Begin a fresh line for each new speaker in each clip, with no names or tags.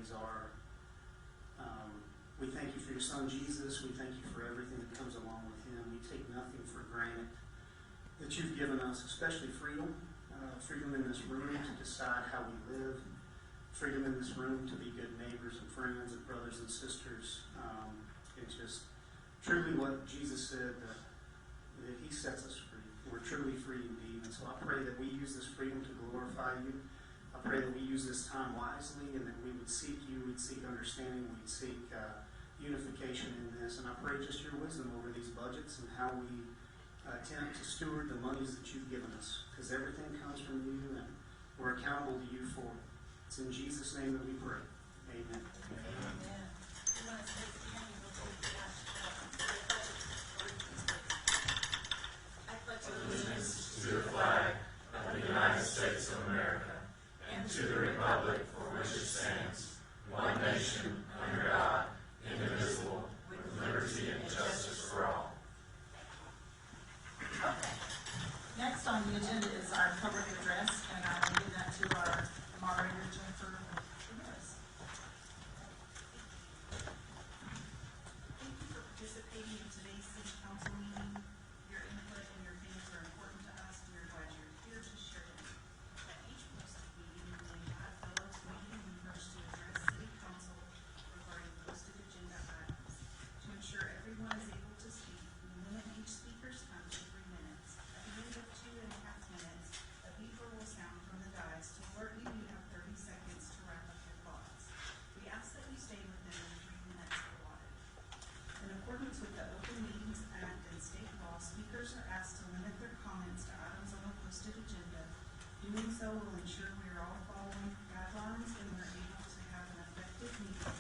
always are. We thank you for your Son, Jesus. We thank you for everything that comes along with him. We take nothing for granted that you've given us, especially freedom. Freedom in this room to decide how we live. Freedom in this room to be good neighbors and friends and brothers and sisters. It's just truly what Jesus said, that he sets us free. We're truly free indeed. And so I pray that we use this freedom to glorify you. I pray that we use this time wisely and that we would seek you, we'd seek understanding, we'd seek unification in this. And I pray just your wisdom over these budgets and how we attempt to steward the monies that you've given us, because everything comes from you and we're accountable to you for it. It's in Jesus' name that we pray. Amen.
Amen. I pledge allegiance
to the flag of the United States of America and to the republic for which it stands, one nation, under God, indivisible, with liberty and justice for all.
Okay. Next on the agenda is our public address, and I will give that to our moderator, Jennifer Ramirez.
Thank you for participating in today's City Council meeting. Your input and your views are important to us, and we're glad you're here to share them. At each posted meeting, we invite fellow community members to address City Council regarding posted agenda items. To ensure everyone is able to speak, we limit each speaker's time to 3 minutes. At the end of 2.5 minutes, a beeper will sound from the dais to alert you you have 30 seconds to wrap up your thoughts. We ask that you stay within the 3 minutes allotted. In accordance with the Open Meetings Act and state law, speakers are asked to limit their comments to items on the posted agenda. Doing so will ensure we are all following guidelines and we are able to have an effective meeting.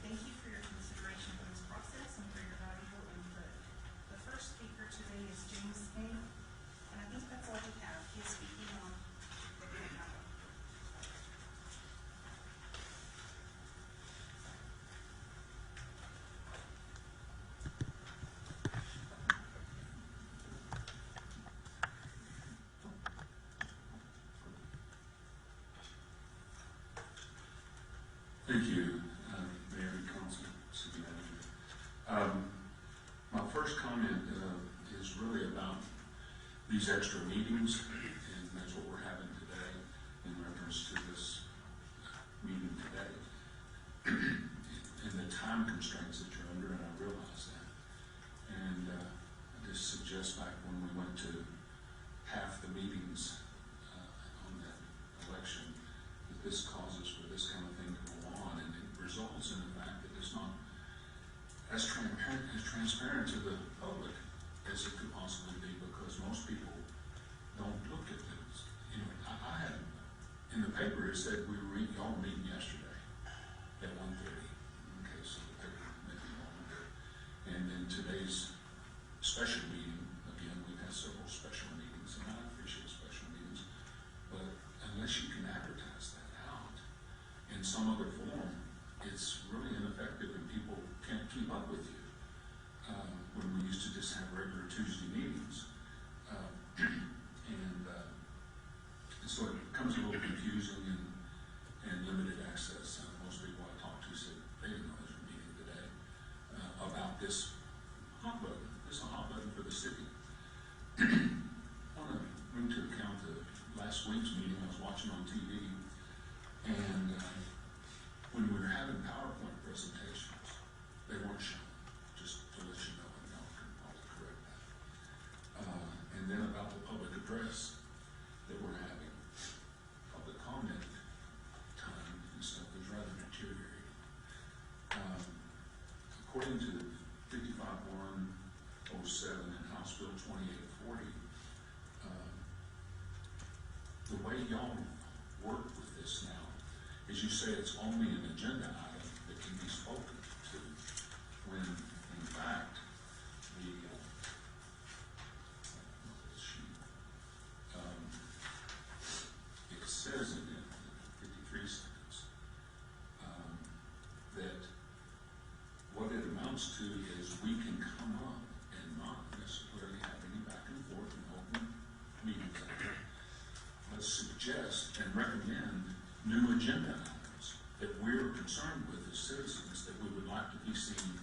Thank you for your consideration for this process and for your valuable input. The first speaker today is James Kane, and I think that's all we have. He is speaking on the grant item.
Thank you, Mayor and Council, City Manager. My first comment is really about these extra meetings, and that's what we're having today in reference to this meeting today. And the time constraints that you're under, and I realize that. And I just suggest back when we went to half the meetings on that election, that this causes for this kind of thing to go on, and it results in the fact that it's not as transparent to the public as it could possibly be, because most people don't look at this. You know, I had in the paper it said we were y'all were meeting yesterday at 1:30. Okay, so the paper may be wrong there. And then today's special meeting, again, we've had several special meetings, and I appreciate special meetings, but unless you can advertise that out in some other form, it's really ineffective and people can't keep up with you. When we used to just have regular Tuesday meetings. And so it becomes a little confusing and limited access. Most people I talked to said they didn't know there was a meeting today about this hot button. It's a hot button for the city. I want to bring to account the last week's meeting I was watching on TV, and when we were having PowerPoint presentations, they weren't shown, just to let you know, and y'all can probably correct that. And then about the public address that we're having, public comment time and stuff is rather deteriorating. According to 55-107 and House Bill 2840, the way y'all work with this now is you say it's only an agenda item that can be spoken to, when in fact it says in it, 53 seconds, that what it amounts to is we can come up and not necessarily have any back and forth in open meetings, but suggest and recommend new agenda items that we're citizens that we would like to be seen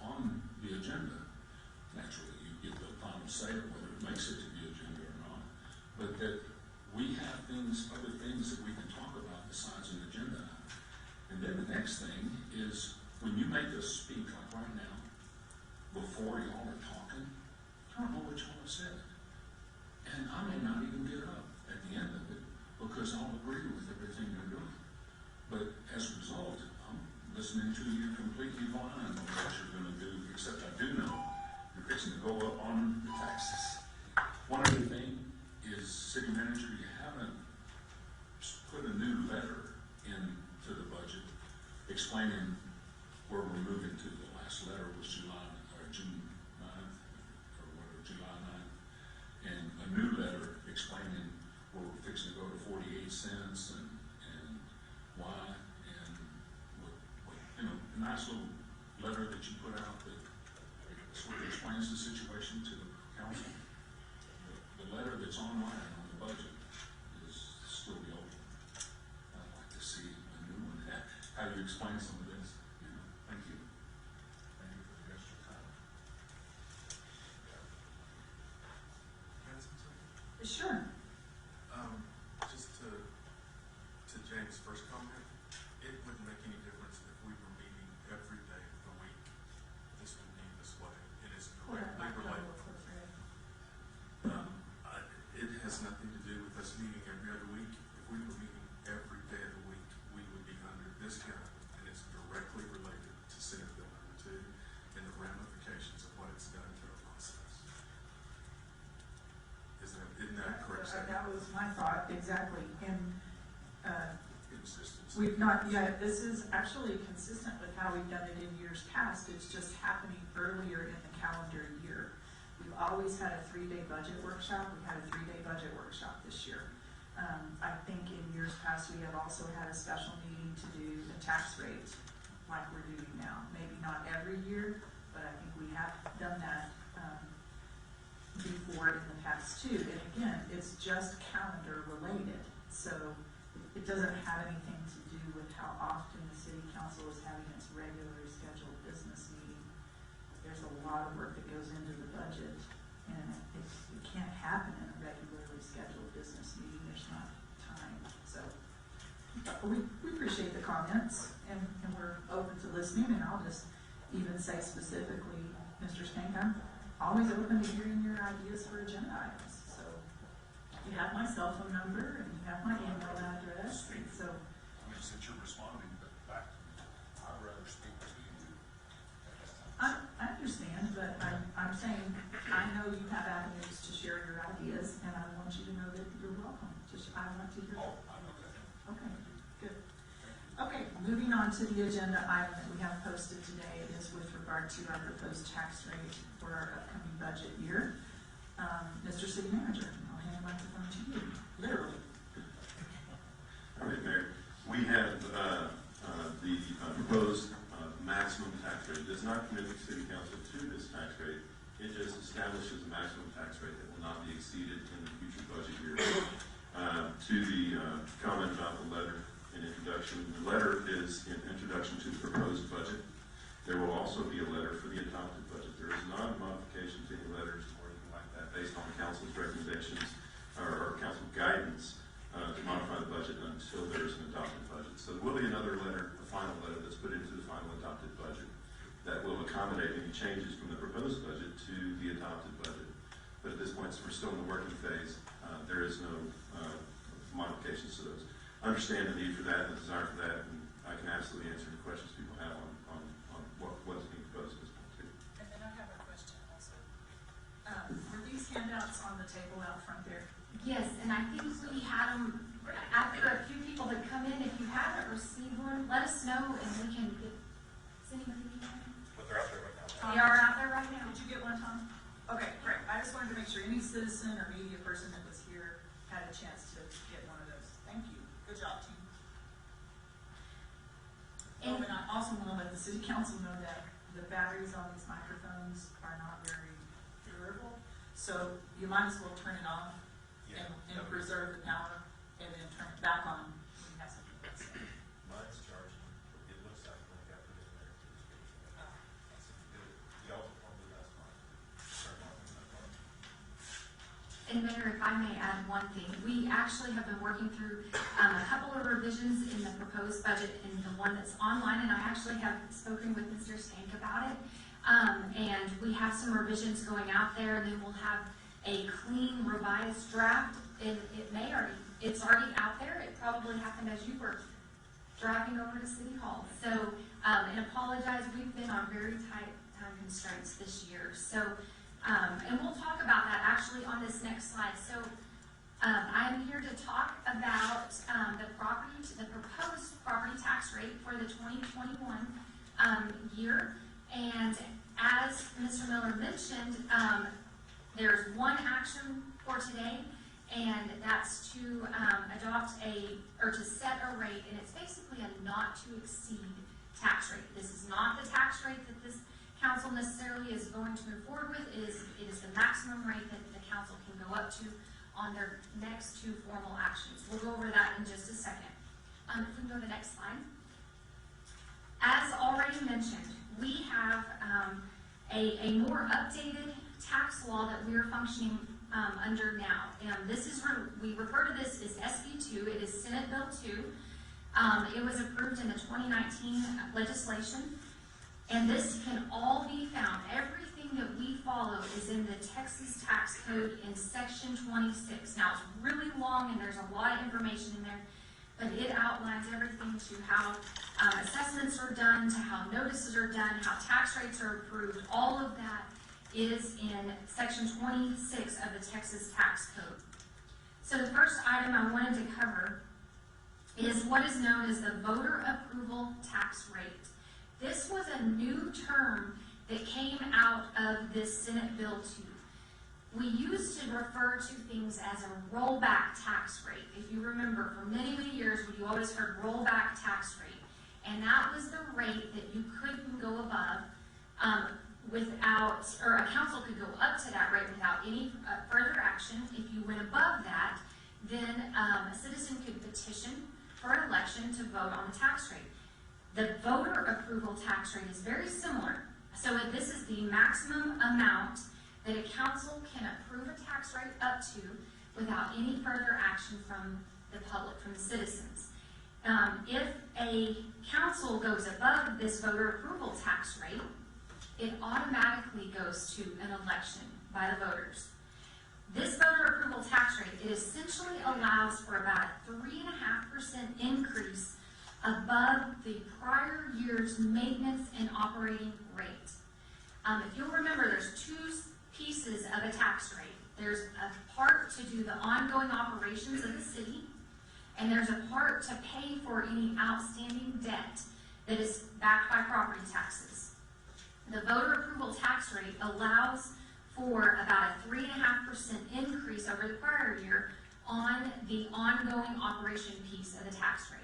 on the agenda. Naturally, you get the final say of whether it makes it to the agenda or not, but that we have other things that we can talk about besides an agenda item. And then the next thing is, when you make us speak, like right now, before y'all are talking, I don't know what y'all have said. And I may not even get up at the end of it, because I'll agree with everything you're doing. But as a result, I'm listening to you completely blind on what you're gonna do, except I do know you're fixing to go up on the taxes. One other thing is, city manager, you haven't put a new letter into the budget explaining where we're moving to. The last letter was June 9th, or whatever, July 9th. And a new letter explaining where we're fixing to go to 48 cents and why, and what, a nice little letter that you put out that sort of explains the situation to the council. The letter that's online on the budget is still the old one. I'd like to see a new one. How you explain some of this, thank you. Thank you for the extra time.
Sure.
Just to James' first comment, it wouldn't make any difference if we were meeting every day of the week. This would be this way. It is directly related. It has nothing to do with us meeting every other week. If we were meeting every day of the week, we would be under this guideline, and it's directly related to Senate Bill number 2 and the ramifications of what it's done to our process. Isn't that correct?
That was my thought, exactly. And
Consistency.
we've not yet, this is actually consistent with how we've done it in years past. It's just happening earlier in the calendar year. We've always had a 3-day budget workshop. We had a 3-day budget workshop this year. I think in years past, we have also had a special meeting to do the tax rate like we're doing now. Maybe not every year, but I think we have done that before in the past too. And again, it's just calendar related. So it doesn't have anything to do with how often the city council is having its regularly scheduled business meeting. There's a lot of work that goes into the budget, and it can't happen in a regularly scheduled business meeting. There's not time. So we appreciate the comments, and we're open to listening. And I'll just even say specifically, Mr. Spank, I'm always open to hearing your ideas for agenda items. So you have my cell phone number, and you have my email address. So
Since you're responding back to me, I'd rather speak to you at this time.
I understand, but I'm saying, I know you have avenues to share your ideas, and I want you to know that you're welcome. I want to hear.
Oh, I know that.
Okay, good. Okay, moving on to the agenda item that we have posted today. It is with regard to our proposed tax rate for our upcoming budget year. Mr. City Manager, I'll hand the microphone to you, literally.
All right, Mayor. We have the proposed maximum tax rate. It does not commit the City Council to this tax rate. It just establishes a maximum tax rate that will not be exceeded in the future budget year. To the comment about the letter in introduction, the letter is in introduction to the proposed budget. There will also be a letter for the adopted budget. There is not a modification to any letters or anything like that based on the council's recommendations or council guidance to modify the budget until there is an adopted budget. So there will be another letter, a final letter that's put into the final adopted budget that will accommodate any changes from the proposed budget to the adopted budget. But at this point, we're still in the working phase. There is no modifications to those. I understand the need for that and the desire for that, and I can absolutely answer any questions people have on what is being proposed at this point too.
And then I have a question also. Were these handouts on the table out front there?
Yes, and I think we had them, after a few people that come in, if you haven't received one, let us know and we can get, is anybody need one?
But they're out there right now.
They are out there right now.
Did you get one, Tom? Okay, great. I just wanted to make sure any citizen or media person that was here had a chance to get one of those. Thank you. Good job, team. Oh, and I also want to let the city council know that the batteries on these microphones are not very durable. So you might as well turn it off and preserve the power, and then turn it back on when you have something to say.
Mine's charging. It looks like when I got
And Mayor, if I may add one thing, we actually have been working through a couple of revisions in the proposed budget and the one that's online, and I actually have spoken with Mr. Stank about it. And we have some revisions going out there, and then we'll have a clean revised draft. It's already out there. It probably happened as you were driving over to City Hall. So, and apologize, we've been on very tight time constraints this year. So, and we'll talk about that actually on this next slide. So, I am here to talk about the proposed property tax rate for the 2021 year. And as Mr. Miller mentioned, there's one action for today, and that's to to set a rate, and it's basically a not to exceed tax rate. This is not the tax rate that this council necessarily is going to move forward with. It is the maximum rate that the council can go up to on their next two formal actions. We'll go over that in just a second. If we can go to the next slide. As already mentioned, we have a more updated tax law that we are functioning under now. We refer to this as SB 2. It is Senate Bill 2. It was approved in the 2019 legislation, and this can all be found. Everything that we follow is in the Texas Tax Code in Section 26. Now, it's really long, and there's a lot of information in there, but it outlines everything to how assessments are done, to how notices are done, how tax rates are approved. All of that is in Section 26 of the Texas Tax Code. So the first item I wanted to cover is what is known as the voter approval tax rate. This was a new term that came out of this Senate Bill 2. We used to refer to things as a rollback tax rate. If you remember, for many, many years, we always heard rollback tax rate. And that was the rate that you couldn't go above or a council could go up to that rate without any further action. If you went above that, then a citizen could petition for an election to vote on the tax rate. The voter approval tax rate is very similar. So this is the maximum amount that a council can approve a tax rate up to without any further action from the public, from the citizens. If a council goes above this voter approval tax rate, it automatically goes to an election by the voters. This voter approval tax rate, it essentially allows for about a 3.5% increase above the prior year's maintenance and operating rate. If you'll remember, there's two pieces of a tax rate. There's a part to do the ongoing operations of the city, and there's a part to pay for any outstanding debt that is backed by property taxes. The voter approval tax rate allows for about a 3.5% increase over the prior year on the ongoing operation piece of the tax rate.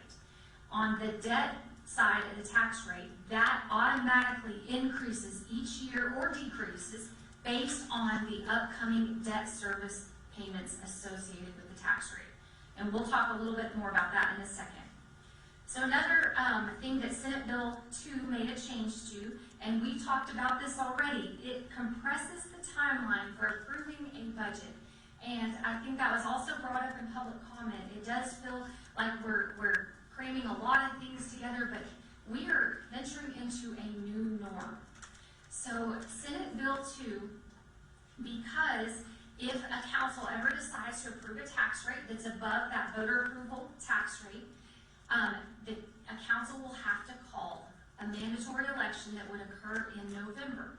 On the debt side of the tax rate, that automatically increases each year or decreases based on the upcoming debt service payments associated with the tax rate. And we'll talk a little bit more about that in a second. So another thing that Senate Bill 2 made a change to, and we talked about this already, it compresses the timeline for approving a budget. And I think that was also brought up in public comment. It does feel like we're cramming a lot of things together, but we are venturing into a new norm. So Senate Bill 2, because if a council ever decides to approve a tax rate that's above that voter approval tax rate, a council will have to call a mandatory election that would occur in November.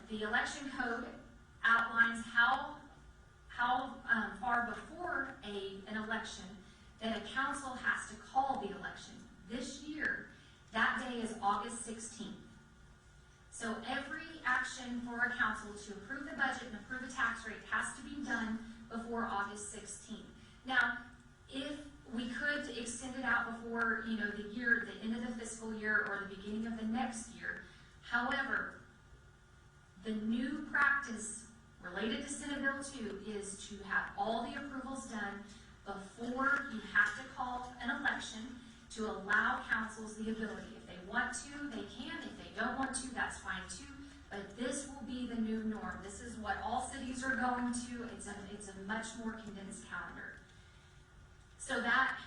The election code outlines how far before an election that a council has to call the election. This year, that day is August 16th. So every action for a council to approve the budget and approve a tax rate has to be done before August 16th. Now, if we could extend it out before, the end of the fiscal year or the beginning of the next year. However, the new practice related to Senate Bill 2 is to have all the approvals done before you have to call an election to allow councils the ability. If they want to, they can. If they don't want to, that's fine too. But this will be the new norm. This is what all cities are going to. It's a much more condensed calendar. So that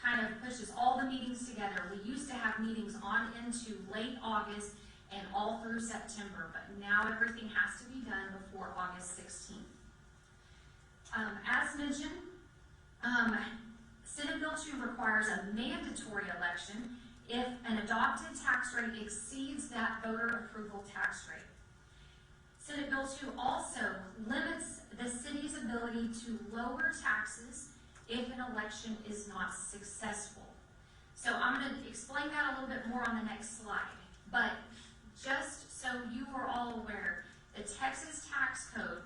kind of pushes all the meetings together. We used to have meetings on into late August and all through September, but now everything has to be done before August 16th. As mentioned, Senate Bill 2 requires a mandatory election if an adopted tax rate exceeds that voter approval tax rate. Senate Bill 2 also limits the city's ability to lower taxes if an election is not successful. So I'm going to explain that a little bit more on the next slide. But just so you are all aware, the Texas tax code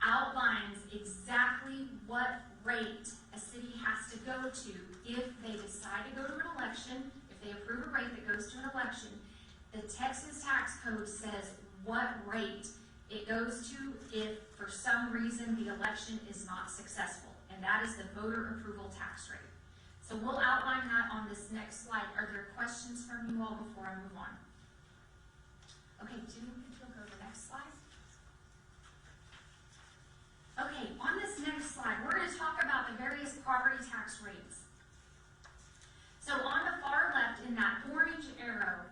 outlines exactly what rate a city has to go to if they decide to go to an election, if they approve a rate that goes to an election. The Texas tax code says what rate it goes to if for some reason the election is not successful, and that is the voter approval tax rate. So we'll outline that on this next slide. Are there questions from you all before I move on? Okay, Jimmy, could you go to the next slide? Okay, on this next slide, we're going to talk about the various property tax rates. So on the far left in that orange arrow,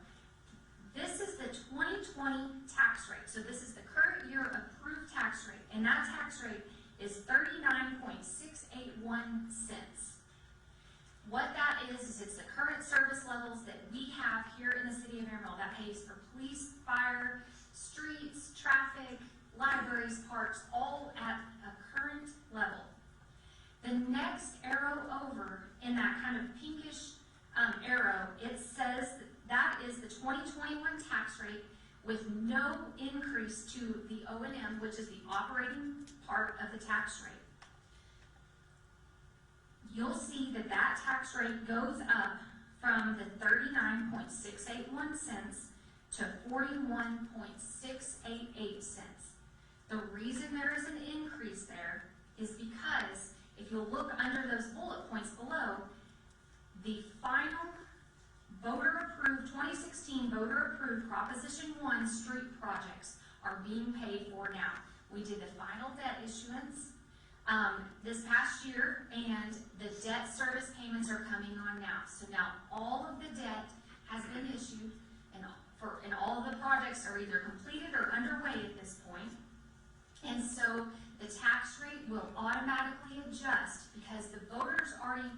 this is the 2020 tax rate. So this is the current year approved tax rate, and that tax rate is 39.681 cents. What that is it's the current service levels that we have here in the city of Amarillo. That pays for police, fire, streets, traffic, libraries, parks, all at a current level. The next arrow over in that kind of pinkish arrow, it says that is the 2021 tax rate with no increase to the O&M, which is the operating part of the tax rate. You'll see that that tax rate goes up from the 39.681 cents to 41.688 cents. The reason there is an increase there is because if you'll look under those bullet points below, the final voter-approved, 2016 voter-approved Proposition 1 street projects are being paid for now. We did the final debt issuance this past year, and the debt service payments are coming on now. So now all of the debt has been issued, and all of the projects are either completed or underway at this point. And so the tax rate will automatically adjust because the voters already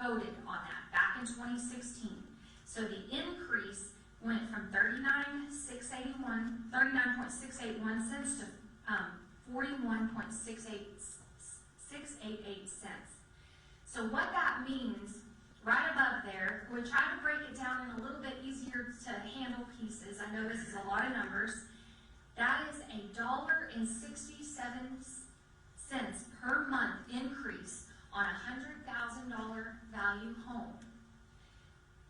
voted on that back in 2016. So the increase went from 39.681 cents to 41.688 cents. So what that means, right above there, we're trying to break it down in a little bit easier to handle pieces. I know this is a lot of numbers. That is $1.67 per month increase on a $100,000 value home.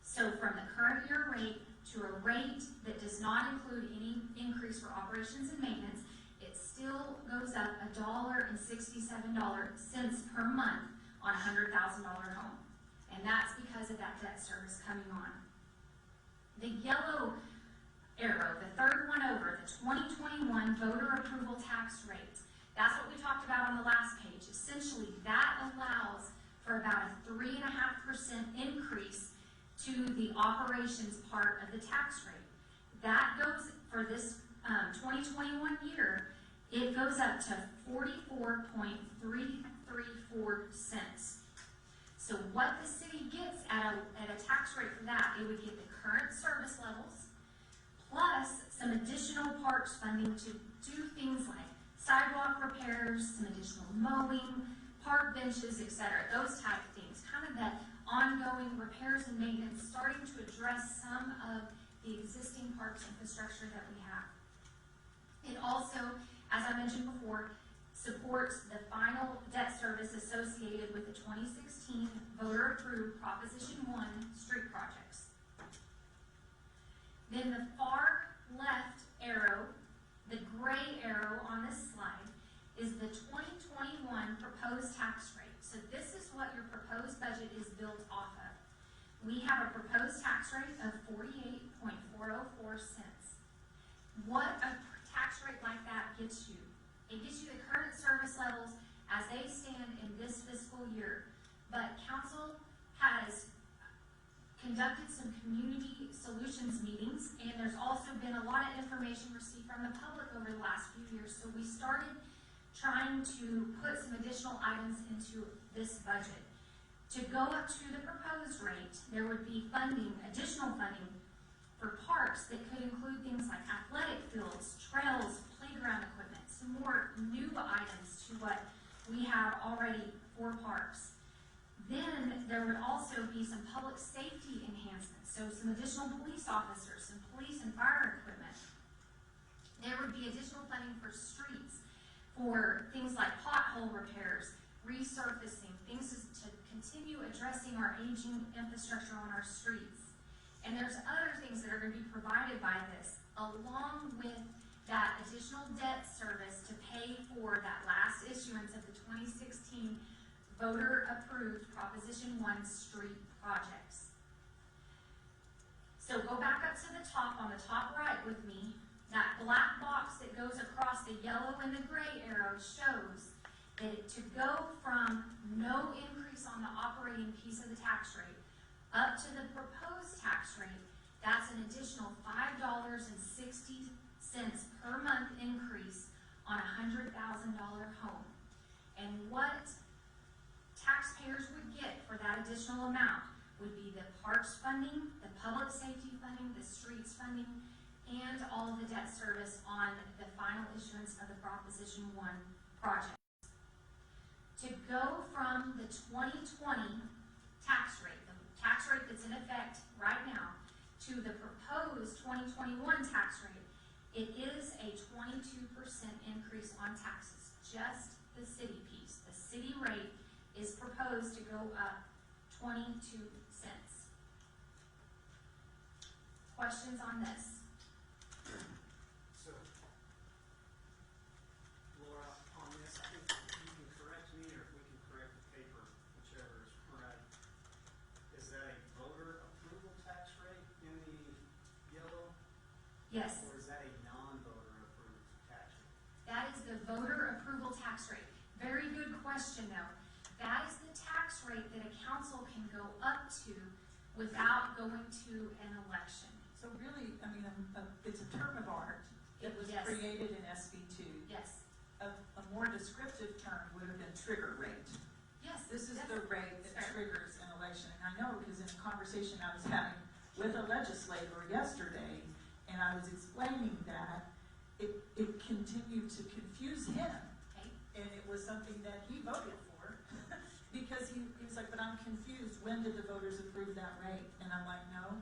So from the current year rate to a rate that does not include any increase for operations and maintenance, it still goes up $1.67 per month on a $100,000 home. And that's because of that debt service coming on. The yellow arrow, the third one over, the 2021 voter approval tax rate. That's what we talked about on the last page. Essentially, that allows for about a 3.5% increase to the operations part of the tax rate. That goes, for this 2021 year, it goes up to 44.334 cents. So what the city gets at a tax rate for that, it would get the current service levels, plus some additional parks funding to do things like sidewalk repairs, some additional mowing, park benches, etc., those type of things. Kind of that ongoing repairs and maintenance, starting to address some of the existing parks infrastructure that we have. It also, as I mentioned before, supports the final debt service associated with the 2016 voter-approved Proposition 1 street projects. Then the far left arrow, the gray arrow on this slide, is the 2021 proposed tax rate. So this is what your proposed budget is built off of. We have a proposed tax rate of 48.404 cents. what a tax rate like that gets you. It gets you the current service levels as they stand in this fiscal year. But council has conducted some community solutions meetings, and there's also been a lot of information received from the public over the last few years. So we started trying to put some additional items into this budget. To go up to the proposed rate, there would be funding, additional funding for parks that could include things like athletic fields, trails, playground equipment, some more new items to what we have already for parks. Then there would also be some public safety enhancements, so some additional police officers, some police and fire equipment. There would be additional funding for streets, for things like pothole repairs, resurfacing, things to continue addressing our aging infrastructure on our streets. And there's other things that are going to be provided by this, along with that additional debt service to pay for that last issuance of the 2016 voter-approved Proposition 1 street projects. So go back up to the top, on the top right with me. That black box that goes across the yellow and the gray arrow shows that to go from no increase on the operating piece of the tax rate up to the proposed tax rate, that's an additional $5.60 per month increase on a $100,000 home. And what taxpayers would get for that additional amount would be the parks funding, the public safety funding, the streets funding, and all of the debt service on the final issuance of the Proposition 1 project. To go from the 2020 tax rate, the tax rate that's in effect right now, to the proposed 2021 tax rate, it is a 22% increase on taxes, just the city piece. The city rate is proposed to go up 22 cents. Questions on this?
So, Laura, on this, I think you can correct me, or if we can correct the paper, whichever is right. Is that a voter approval tax rate in the yellow?
Yes,
Or is that a non-voter approved tax rate?
that is the voter approval tax rate. Very good question, though. That is the tax rate that a council can go up to without going to an election.
So really, I mean, it's a term of art. It was
Yes.
created in SB2.
Yes,
A more descriptive term would have been trigger rate.
yes.
This is
that's-
the rate that
that's fair.
triggers an election. And I know because in a conversation I was having with a legislator yesterday, and I was explaining that it continued to confuse him.
Okay.
And it was something that he voted for because he was like, but I'm confused. When did the voters approve that rate? And I'm like, no,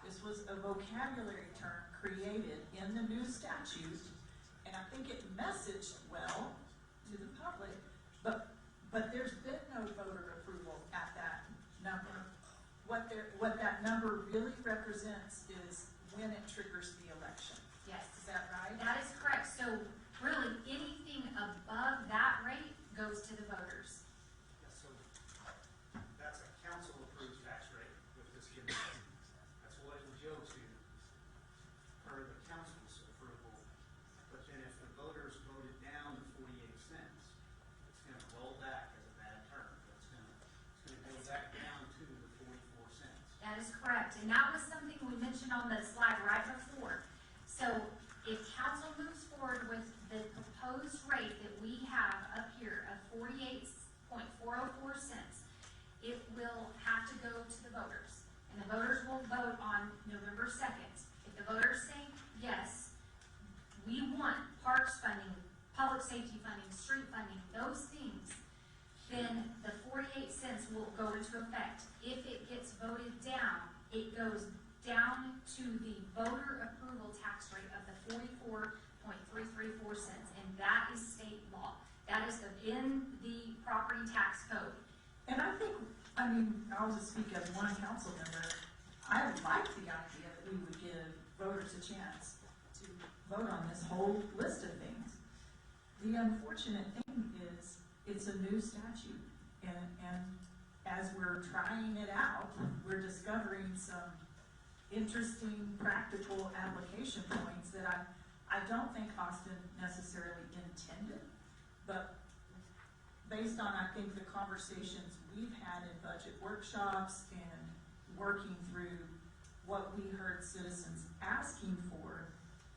this was a vocabulary term created in the new statute. And I think it messaged well to the public, but there's been no voter approval at that number. What that number really represents is when it triggers the election.
Yes.
Is that right?
That is correct. So really, anything above that rate goes to the voters.
Yes, so that's a council approved tax rate with this given. That's what it would go to per the council's approval. But then if the voters voted down to 48 cents, it's gonna roll back as a bad term. It's gonna go back down to the 44 cents.
That is correct. And that was something we mentioned on the slide right before. So if council moves forward with the proposed rate that we have up here of 48.404 cents, it will have to go to the voters. And the voters will vote on November 2nd. If the voters say yes, we want parks funding, public safety funding, street funding, those things, then the 48 cents will go into effect. If it gets voted down, it goes down to the voter approval tax rate of the 44.334 cents, and that is state law. That is in the property tax code.
And I think, I mean, I'll just speak as one council member. I like the idea that we would give voters a chance to vote on this whole list of things. The unfortunate thing is it's a new statute, and as we're trying it out, we're discovering some interesting practical application points that I don't think Austin necessarily intended, but based on, I think, the conversations we've had in budget workshops and working through what we heard citizens asking for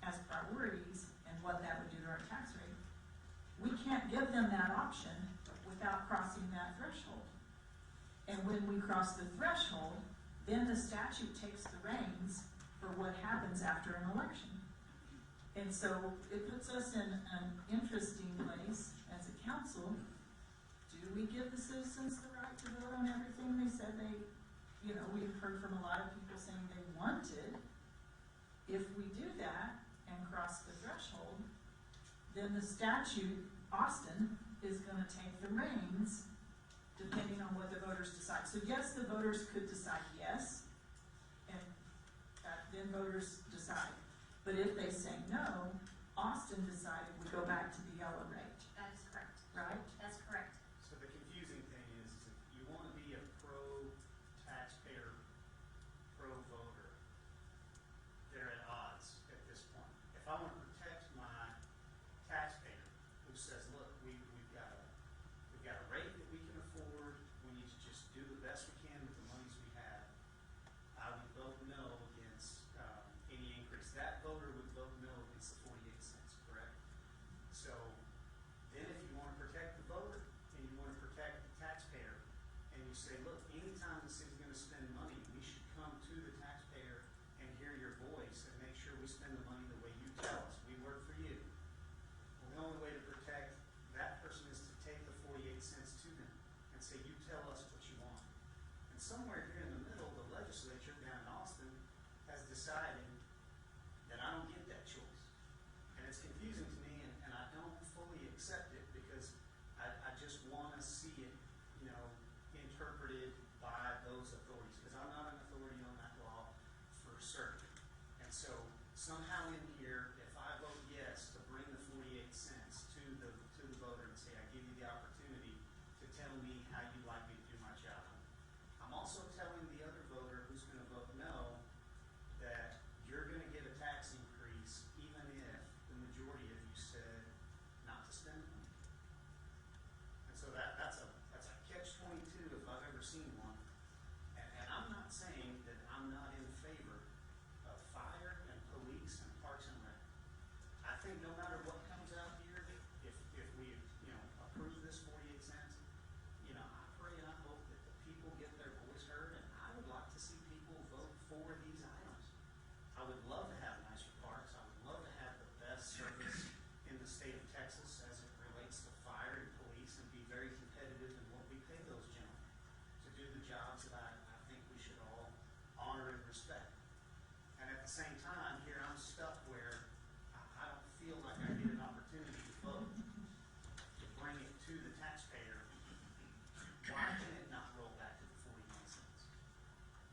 as priorities and what that would do to our tax rate, we can't give them that option without crossing that threshold. And when we cross the threshold, then the statute takes the reins for what happens after an election. And so it puts us in an interesting place as a council. Do we give the citizens the right to vote on everything they said they, we've heard from a lot of people saying they wanted. If we do that and cross the threshold, then the statute, Austin, is gonna take the reins depending on what the voters decide. So yes, the voters could decide yes, and then voters decide. But if they say no, Austin decided we go back to the yellow rate,
That is correct.
right?
That's correct.
So the confusing thing is if you want to be a pro-taxpayer, pro-voter, they're at odds at this point. If I want to protect my taxpayer who says, look, we've got a rate that we can afford, we need to just do the best we can with the monies we have, I would vote no against any increase. That voter would vote no against the 48 cents, correct? So then if you want to protect the voter and you want to protect the taxpayer, and you say, look, anytime the city's going to spend money, we should come to the taxpayer and hear your voice and make sure we spend the money the way you tell us. We work for you. Well, the only way to protect that person is to take the 48 cents to them and say, you tell us what you want. And somewhere here in the middle, the legislature down in Austin has decided that I don't get that choice. And it's confusing to me, and I don't fully accept it because I just want to see it, interpreted by those authorities, because I'm not an authority on that law for certain. And so somehow in here, if I vote yes to bring the 48 cents to the voter and say, I give you the opportunity to tell me how you'd like me to do my job, I'm also telling the other voter who's going to vote no that you're going to get a tax increase even if the majority of you said not to spend the money. And so that's a catch-22 if I've ever seen one. And I'm not saying that I'm not in favor of fire and police and parks and rec. I think no matter what comes out here, if we approve this 48 cents, I pray and I hope that the people get their voice heard, and I would like to see people vote for these items. I would love to have nicer parks. I would love to have the best service in the state of Texas as it relates to fire and police, and be very competitive in what we pay those gentlemen to do the jobs that I think we should all honor and respect. And at the same time, here I'm stuck where I don't feel like I get an opportunity to vote to bring it to the taxpayer. Why can it not roll back to the 49 cents?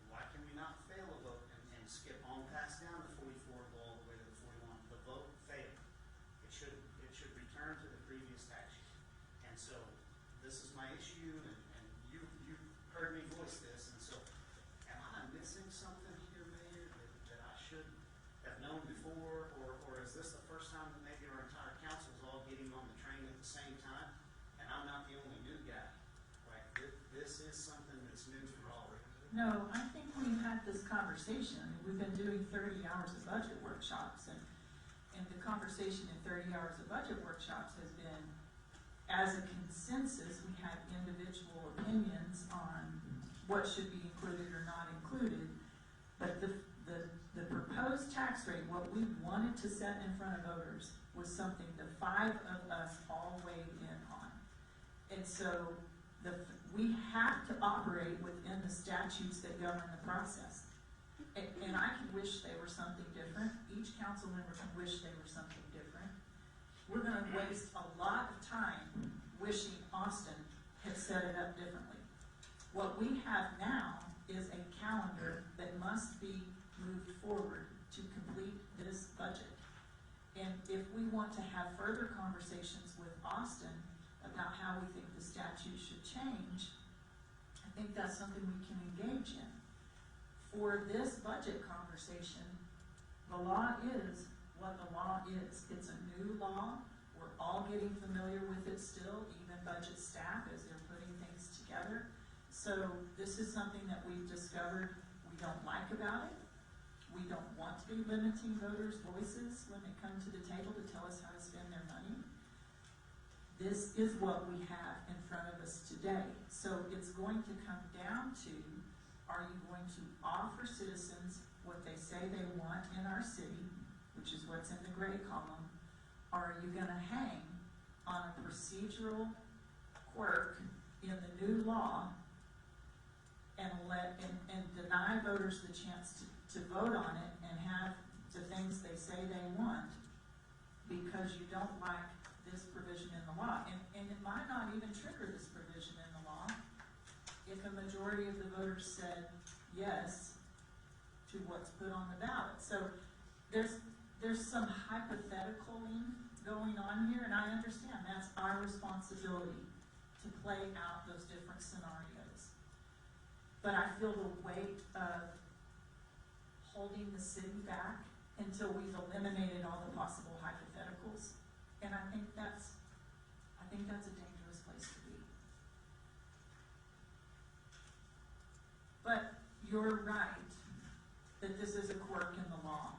Why can we not fail a vote and skip on past down to 44 and go all the way to the 41? The vote failed. It should return to the previous tax year. And so this is my issue, and you've heard me voice this, and so am I missing something here, Mayor, that I should have known before, or is this the first time that maybe our entire council is all getting on the train at the same time, and I'm not the only new guy? Like, this is something that's new for all of us.
No, I think we've had this conversation. I mean, we've been doing 30 hours of budget workshops, and the conversation in 30 hours of budget workshops has been, as a consensus, we have individual opinions on what should be included or not included, but the proposed tax rate, what we wanted to set in front of voters, was something the 5 of us all weighed in on. And so we have to operate within the statutes that govern the process. And I could wish they were something different. Each council member can wish they were something different. We're going to waste a lot of time wishing Austin had set it up differently. What we have now is a calendar that must be moved forward to complete this budget. And if we want to have further conversations with Austin about how we think the statute should change, I think that's something we can engage in. For this budget conversation, the law is what the law is. It's a new law. We're all getting familiar with it still, even budget staff as they're putting things together. So this is something that we've discovered we don't like about it. We don't want to be limiting voters' voices when they come to the table to tell us how to spend their money. This is what we have in front of us today. So it's going to come down to, are you going to offer citizens what they say they want in our city, which is what's in the gray column, or are you going to hang on a procedural quirk in the new law and deny voters the chance to vote on it and have the things they say they want because you don't like this provision in the law? And it might not even trigger this provision in the law if a majority of the voters said yes to what's put on the ballot. So there's some hypotheticaling going on here, and I understand that's our responsibility to play out those different scenarios. But I feel the weight of holding the city back until we've eliminated all the possible hypotheticals, and I think that's a dangerous place to be. But you're right that this is a quirk in the law.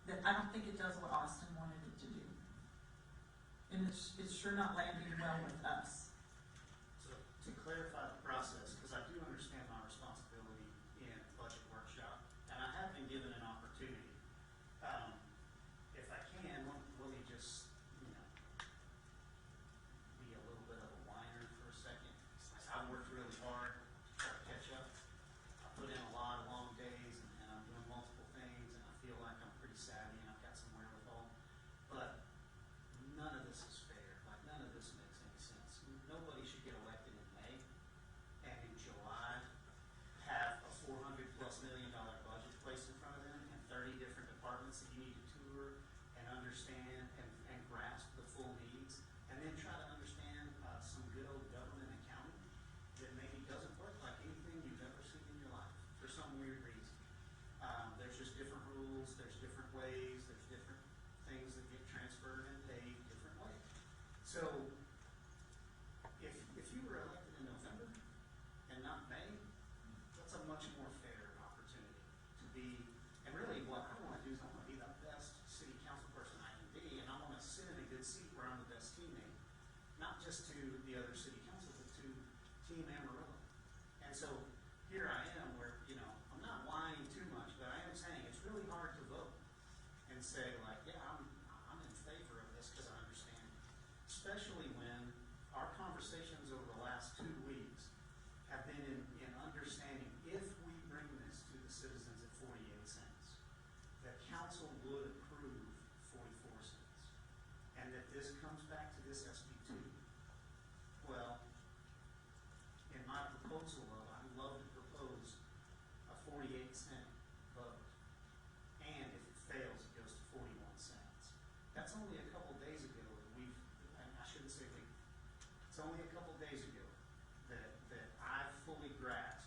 That I don't think it does what Austin wanted it to do. And it's sure not landing well with us.
So to clarify the process, because I do understand my responsibility in budget workshop, and I have been given an opportunity. If I can, let me just, be a little bit of a whiner for a second. I've worked really hard to try to catch up. I put in a lot of long days, and I'm doing multiple things, and I feel like I'm pretty savvy, and I've got some wherewithal. But none of this is fair. Like, none of this makes any sense. Nobody should get elected in May and in July have a $400+ million budget placed in front of them and 30 different departments that you need to tour and understand and grasp the full needs, and then try to understand some good old government accounting that maybe doesn't work like anything you've ever seen in your life for some weird reason. There's just different rules, there's different ways, there's different things that get transferred and paid different ways. So if you were elected in November and not May, that's a much more fair opportunity to be. And really what I want to do is I want to be the best city council person I can be, and I want to sit in a good seat where I'm the best teammate, not just to the other city council, but to Team Amarillo. And so here I am where, I'm not whining too much, but I am saying it's really hard to vote and say like, yeah, I'm in favor of this because I understand, especially when our conversations over the last 2 weeks have been in understanding if we bring this to the citizens at 48 cents, that council would approve 44 cents, and that this comes back to this SB2. Well, in my proposal, I'd love to propose a 48-cent vote, and if it fails, it goes to 41 cents. That's only a couple days ago that I shouldn't say we, it's only a couple days ago that I fully grasped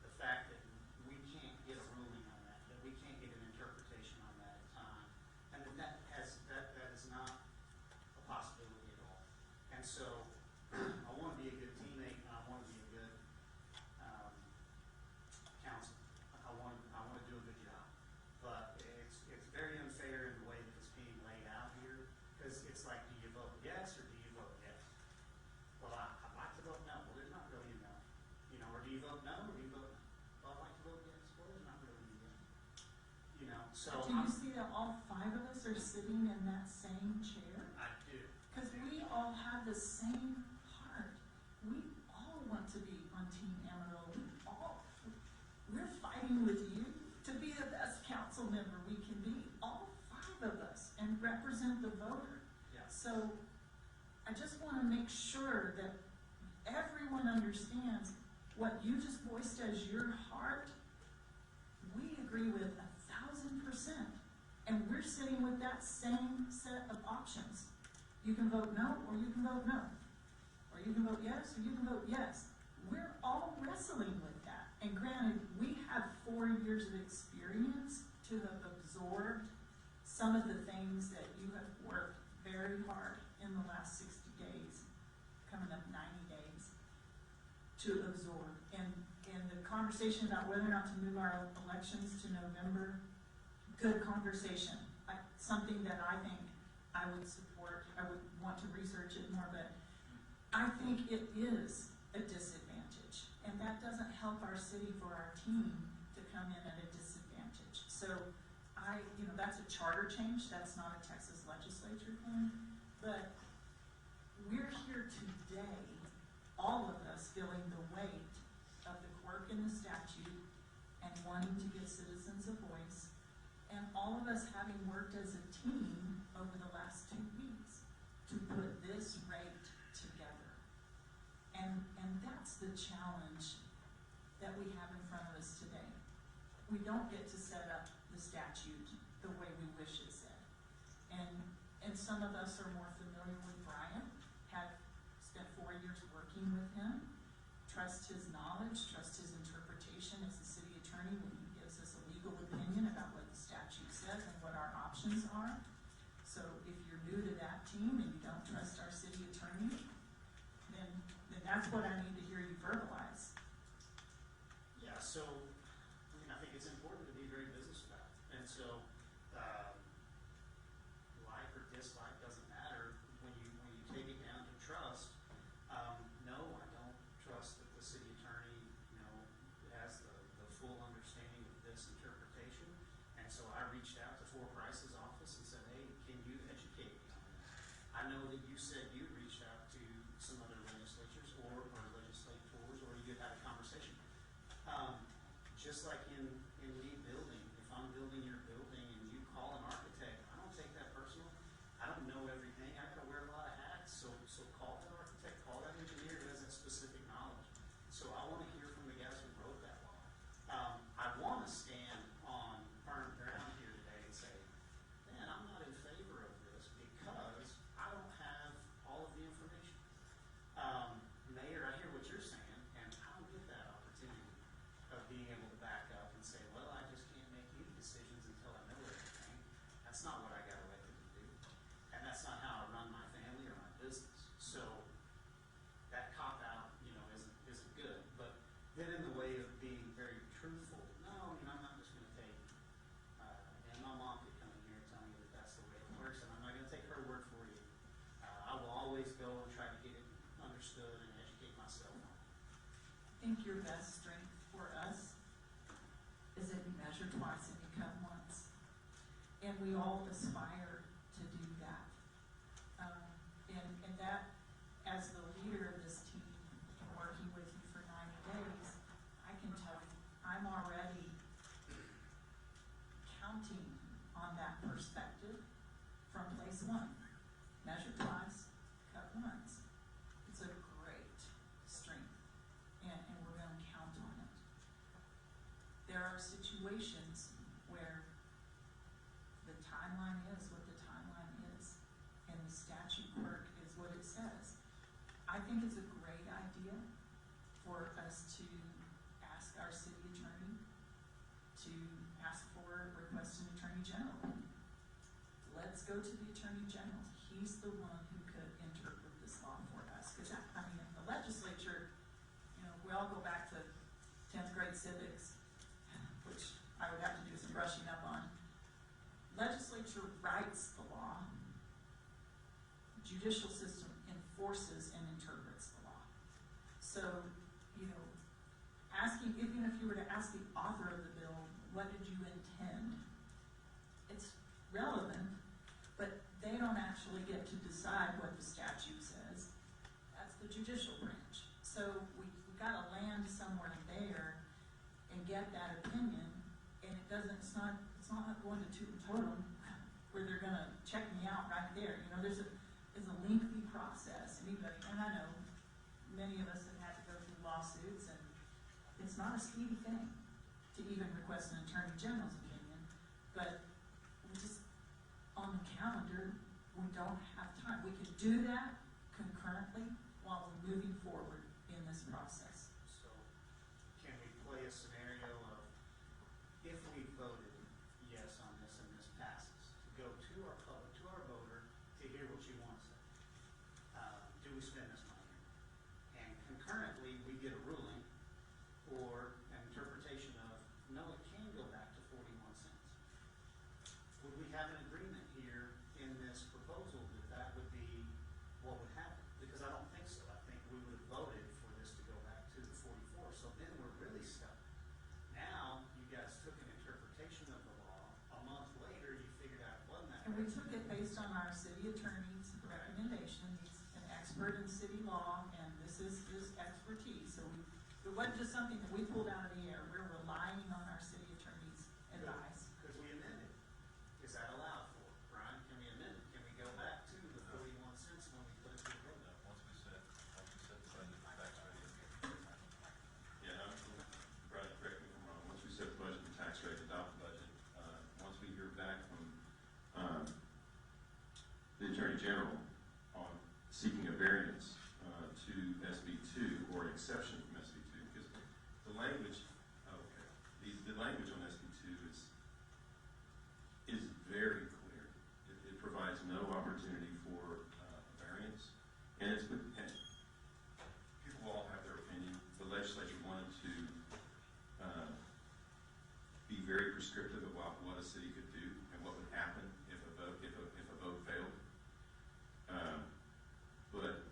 the fact that we can't get a ruling on that we can't get an interpretation on that in time, and that is not a possibility at all. And so I want to be a good teammate, and I want to be a good council. I want to do a good job, but it's very unfair in the way that it's being laid out here, because it's like, do you vote yes or do you vote yes? Well, I'd like to vote no. Well, there's not really a no. Or do you vote no or do you vote no? Well, I'd like to vote yes. Well, there's not really a no. So
Do you see that all 5 of us are sitting in that same chair?
I do.
Because we all have the same heart. We all want to be on Team Amarillo. We're fighting with you to be the best council member we can be, all 5 of us, and represent the voter.
Yeah.
So I just want to make sure that everyone understands what you just voiced as your heart. We agree with 1,000%, and we're sitting with that same set of options. You can vote no, or you can vote no. Or you can vote yes, or you can vote yes. We're all wrestling with that. And granted, we have 4 years of experience to have absorbed some of the things that you have worked very hard in the last 60 days, coming up 90 days, to absorb. And the conversation about whether or not to move our elections to November, good conversation. Something that I think I would support. I would want to research it more, but I think it is a disadvantage. And that doesn't help our city for our team to come in at a disadvantage. So that's a charter change. That's not a Texas legislature thing. But we're here today, all of us feeling the weight of the quirk in the statute and wanting to give citizens a voice, and all of us having worked as a team over the last 2 weeks to put this rate together. And that's the challenge that we have in front of us today. We don't get to set up the statute the way we wish it said. And some of us are more familiar with Brian, have spent 4 years working with him, trust his knowledge, trust his interpretation as the city attorney when he gives us a legal opinion about what the statute says and what our options are. So if you're new to that team and you don't trust our city attorney, then that's what I need to hear you verbalize.
Yeah, so, I think it's important to be very business about it. And so, like or dislike doesn't matter when you take it down to trust. No, I don't trust that the city attorney, has the full understanding of this interpretation. And so I reached out to Four Price's office and said, hey, can you educate me on that? I know that you said you reached out to some other legislatures or legislators, or you had a conversation. Just like in me building, if I'm building your building and you call an architect, I don't take that personal. I don't know everything. I gotta wear a lot of hats. So call that architect, call that engineer who has that specific knowledge. So I want to hear from the guys who wrote that law. I want to stand on firm ground here today and say, man, I'm not in favor of this because I don't have all of the information. Mayor, I hear what you're saying, and I don't get that opportunity of being able to back up and say, well, I just can't make any decisions until I know everything. That's not what I got elected to do. And that's not how I run my family or my business. So that cop-out, isn't good. But then in the way of being very truthful, no, I'm not just going to take, and my mom could come in here and tell me that that's the way it works, and I'm not going to take her word for you. I will always go and try to get it understood and educate myself on it.
I think your best strength for us is that you measure twice and you cut once. And we all aspire to do that. And that, as the leader of this team, working with you for 90 days, I can tell you, I'm already counting on that perspective from place one. Measure twice, cut once. It's a great strength, and we're going to count on it. There are situations where the timeline is what the timeline is, and the statute work is what it says. I think it's a great idea for us to ask our city attorney to ask for, request an attorney general. Let's go to the attorney general. He's the one who could interpret this law for us. Because, the legislature, we all go back to 10th grade civics, which I would have to do some brushing up on. Legislature writes the law. Judicial system enforces and interprets the law. So, asking, even if you were to ask the author of the bill, what did you intend? It's relevant, but they don't actually get to decide what the statute says. That's the judicial branch. So we got to land somewhere there and get that opinion, and it's not going to toot and totem where they're going to check me out right there. There's a lengthy process. And I know many of us have had to go through lawsuits, and it's not a speedy thing to even request an attorney general's opinion, but we just, on the calendar, we don't have time. We could do that concurrently while we're moving forward in this process.
So can we play a scenario of if we voted yes on this and this passes, go to our public, to our voter, to hear what you want to say. Do we spend this money? And concurrently, we get a ruling or an interpretation of, no, it can go back to 41 cents. Would we have an agreement here in this proposal that that would be what would happen? Because I don't think so. I think we would have voted for this to go back to the 44. So then we're really stuck. Now, you guys took an interpretation of the law. A month later, you figured out it wasn't that.
And we took it based on our city attorney's recommendation. He's an expert in city law, and this is his expertise. So it wasn't just something that we pulled out of the air. We're relying on our city attorney's advice.
Could we amend it? Is that allowed for? Brian, can we amend it? Can we go back to the 41 cents when we put it to the vote?
Once we set the budget tax rate.
Yeah, Brian, correct me if I'm wrong. Once we set the budget and tax rate, adopt the budget, once we hear back from the Attorney General on seeking a variance to SB 2 or an exception from SB 2, because the language, the language on SB 2 is very clear. It provides no opportunity for a variance, and people all have their opinion. The legislature wanted to be very prescriptive about what a city could do and what would happen if a vote failed. But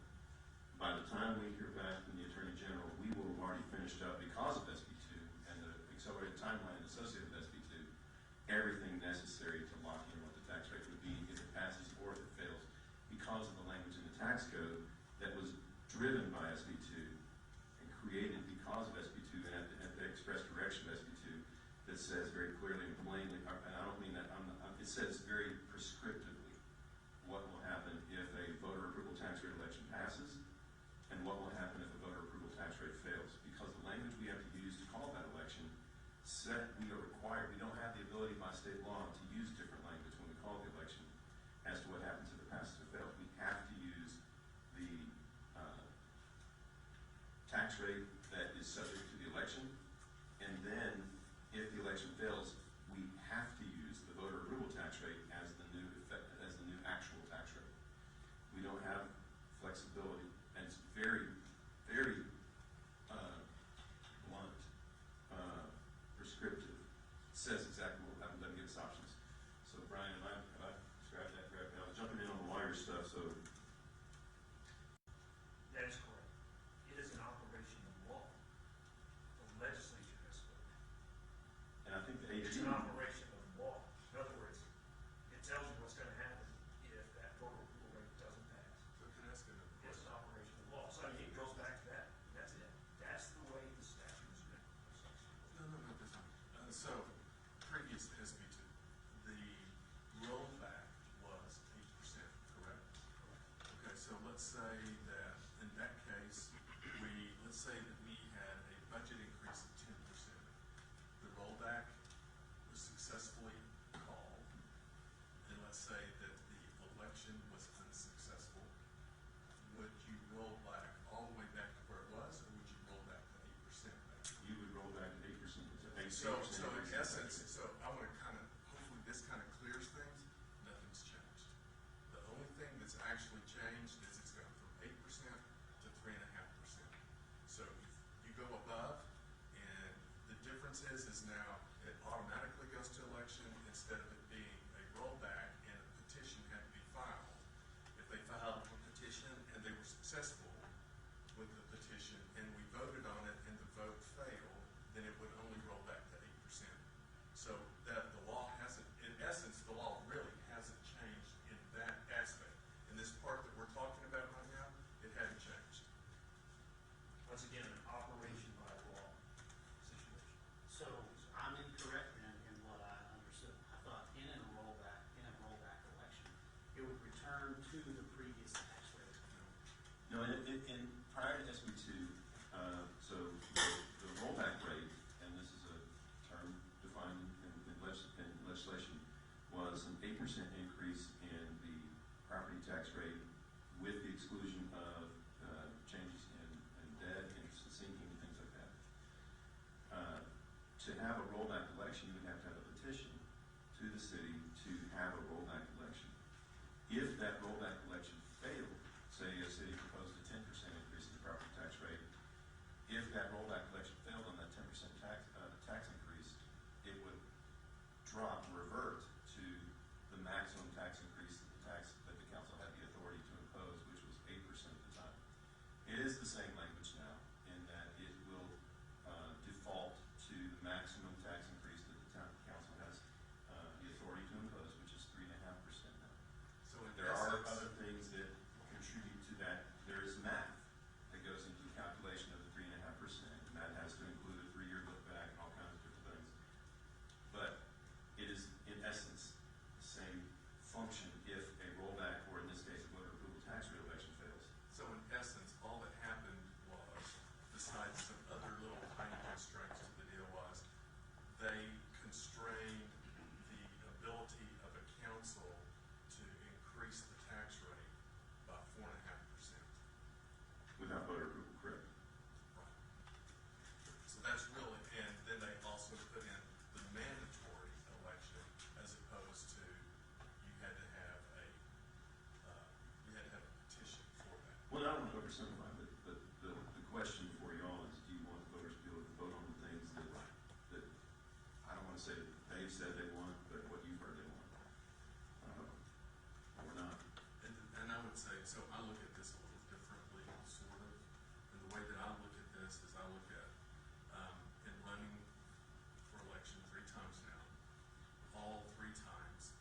by the time we hear back from the Attorney General, we will have already finished up, because of SB 2 and the accelerated timeline associated with SB 2, everything necessary to lock in what the tax rate would be if it passes or if it fails, because of the language in the tax code that was driven by SB 2 and created because of SB 2 and at the express direction of SB 2 that says very clearly and plainly, and I don't mean that, it says very prescriptively what will happen if a voter approval tax rate election passes and what will happen if a voter approval tax rate fails. Because the language we have to use to call that election said we are required, we don't have the ability by state law to use different language when we call the election as to what happens if it passes or fails. We have to use the tax rate that is subject to the election, and then if the election fails, we have to use the voter approval tax rate as the new actual tax rate. We don't have flexibility, and it's very, very blunt, prescriptive. It says exactly what will happen, doesn't give us options. So Brian, have I described that correctly? I was jumping in on the wire stuff, so.
That is correct. It is an operation of law. The legislature has spoken.
And I think the AG.
It's an operation of law. In other words, it tells you what's going to happen if that voter approval rate doesn't pass.
So can I ask a
It's an operation of law. So it goes back to that. That's it. That's the way the statute is written.
No, that's fine. So, previous to SB 2, the rollback was 8%, correct? Okay, so let's say that in that case, let's say that we had a budget increase of 10%. The rollback was successfully called, and let's say that the election was unsuccessful. Would you roll back all the way back to where it was, or would you roll back to 8% back?
You would roll back to 8%.
So in essence, I want to hopefully this kind of clears things. Nothing's changed. The only thing that's actually changed is it's gone from 8% to 3.5%. So if you go above, and the difference is now it automatically goes to election instead of it being a rollback and a petition had to be filed. If they filed a petition and they were successful with the petition and we voted on it and the vote failed, then it would only roll back to 8%. So that the law hasn't, in essence, the law really hasn't changed in that aspect. In this part that we're talking about right now, it hadn't changed. Once again, an operation by law situation.
So I'm incorrect then in what I understood. I thought in a rollback election, it would return to the previous tax rate.
No, in prior to SB 2, so the rollback rate, and this is a term defined in legislation, was an 8% increase in the property tax rate with the exclusion of changes in debt, interest and sinking, and things like that. To have a rollback election, you would have to have a petition to the city to have a rollback If that rollback election failed, say a city proposed a 10% increase in the property tax rate, if that rollback election failed on that 10% tax increase, it would revert to the maximum tax increase that the council had the authority to impose, which was 8% at the time. It is the same language now in that it will default to the maximum tax increase that the town council has the authority to impose, which is 3.5% now.
So in
There are
essence,
other things that contribute to that. There is math that goes into the calculation of the 3.5%, and that has to include a 3-year look back and all kinds of different things. But it is, in essence, the same function if a rollback, or in this case, a voter approval tax rate election fails.
so in essence, all that happened was, besides some other little tiny constraints to the deal, was they constrained the ability of a council to increase the tax rate by 4.5%.
Without voter approval, correct?
Right. So that's really, and then they also put in the mandatory election as opposed to you had to have a petition for that.
Well, I don't want to oversimplify, but the question for y'all is, do you want voters to be able to vote on the things that I don't want to say that they've said they want, but what you've heard they want? Or not?
And I would say, so I look at this a little differently, sort of. And the way that I look at this is I look at, in running for election 3 times now, all 3 times,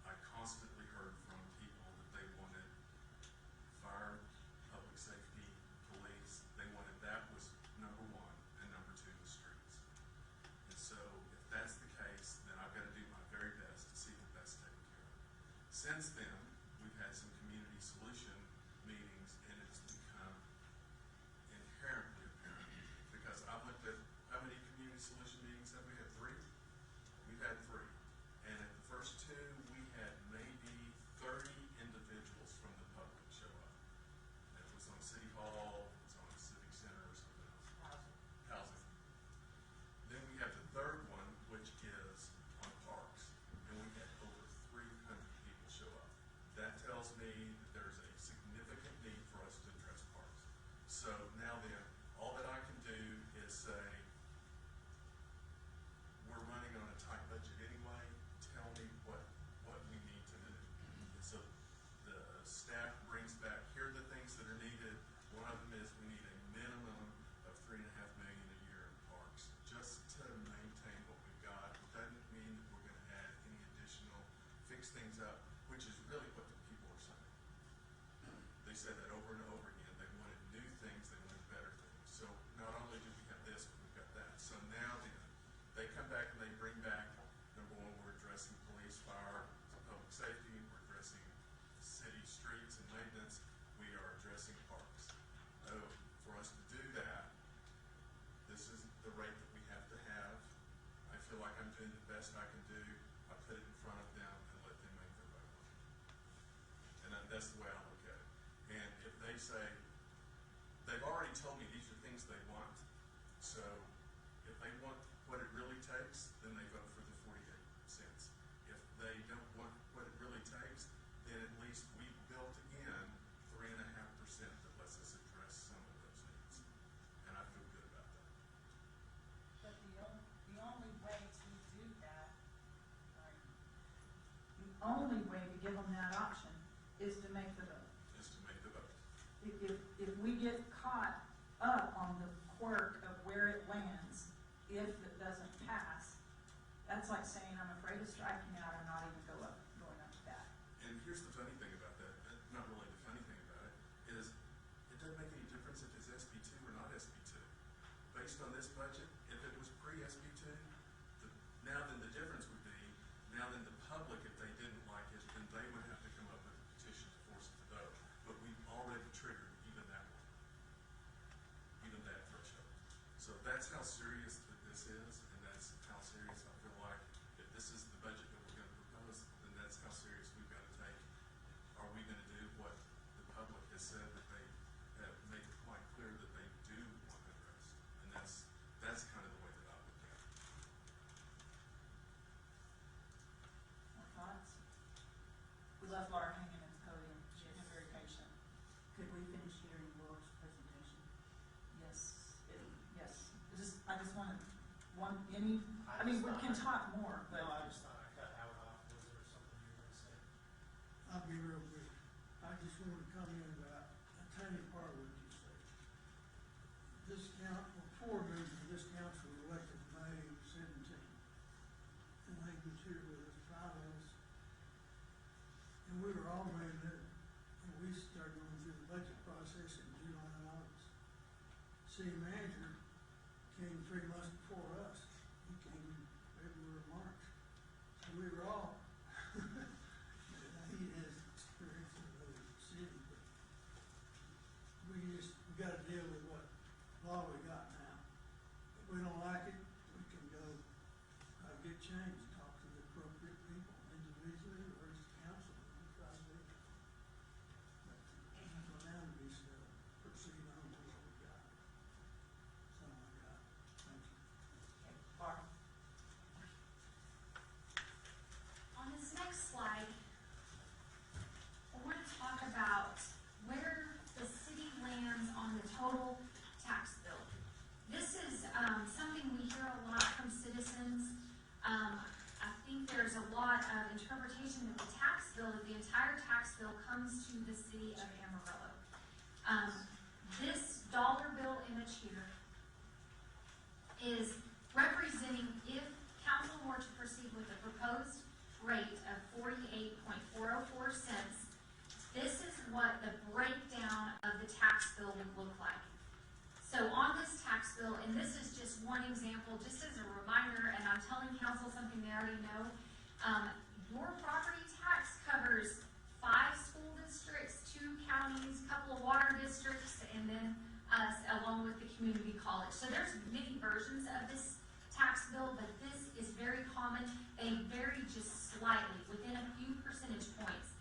I constantly heard from people that they wanted fire, public safety, police. They wanted, that was number 1, and number 2 was streets. And so if that's the case, then I've got to do my very best to see that that's taken care of. Since then, we've had some community solution meetings, and it's become inherently apparent, because I've looked at how many community solution meetings have we had? 3? We've had 3. And at the first 2, we had maybe 30 individuals from the public show up. It was on City Hall, it was on a civic center or something else. Housing. Then we have the 3rd one, which is on parks, and we had over 300 people show up. That tells me that there's a significant need for us to address parks. So now then, all that I can do is say, we're running on a tight budget anyway, tell me what we need to do. And so the staff brings back, here are the things that are needed. One of them is we need a minimum of $3.5 million a year in parks, just to maintain what we've got. It doesn't mean that we're going to add any additional, fix things up, which is really what the people are saying. They said that over and over again. They wanted new things, they wanted better things. So not only do we have this, but we've got that. So now then, they come back and they bring back, number 1, we're addressing police, fire, public safety, we're addressing city streets and maintenance, we are addressing parks. So for us to do that, this is the rate that we have to have. I feel like I'm doing the best I can do. I put it in front of them and let them make their vote. And that's the way I look at it. And if they say, they've already told me these are things they want, so if they want what it really takes, then they vote for the 48 cents. If they don't want what it really takes, then at least we built in 3.5% that lets us address some of those needs. And I feel good about that.
But the only way to do that,
The only way to give them that option is to make the vote.
Is to make the vote.
If we get caught up on the quirk of where it lands, if it doesn't pass, that's like saying, I'm afraid of striking out and not even going up to bat.
And here's the funny thing about that, not really the funny thing about it, is it doesn't make any difference if it's SB2 or not SB2. Based on this budget, if it was pre-SB2, now then the difference would be, now then the public, if they didn't like it, then they would have to come up with a petition to force it to vote. But we've already triggered even that one, even that threshold. So that's how serious this is, and that's how serious I feel like if this is the budget that we're going to propose, then that's how serious we've got to take. Are we going to do what the public has said that they have made it quite clear that they do want addressed? And that's
I mean, we can talk more,
No,
but
I just thought I cut Howard off. Was there something you were going to say?
I'll be real brief. I just want to comment about a tiny part of what you said. This four members of this council were elected May 17. And they was here with us, 5 of us. And we were all made new. And we started going through the budget process in July and August. City manager came 3 months before us. He came in February, March. So we were all, he has experience in the city, but we gotta deal with what law we got now. If we don't like it, we can go, get changed, talk to the appropriate people individually or as council, and try to do it. But for now to be still, proceed on with what we got. So I got, thank you.
Barb,
On this next slide, I want to talk about where the city lands on the total tax bill. This is something we hear a lot from citizens. I think there's a lot of interpretation of the tax bill, that the entire tax bill comes to the city of Amarillo. This dollar bill image here is representing if council were to proceed with a proposed rate of 48.404 cents, this is what the breakdown of the tax bill would look like. So on this tax bill, and this is just one example, just as a reminder, and I'm telling council something they already know, your property tax covers 5 school districts, 2 counties, a couple of water districts, and then us along with the community college. So there's many versions of this tax bill, but this is very common. They vary just slightly, within a few percentage points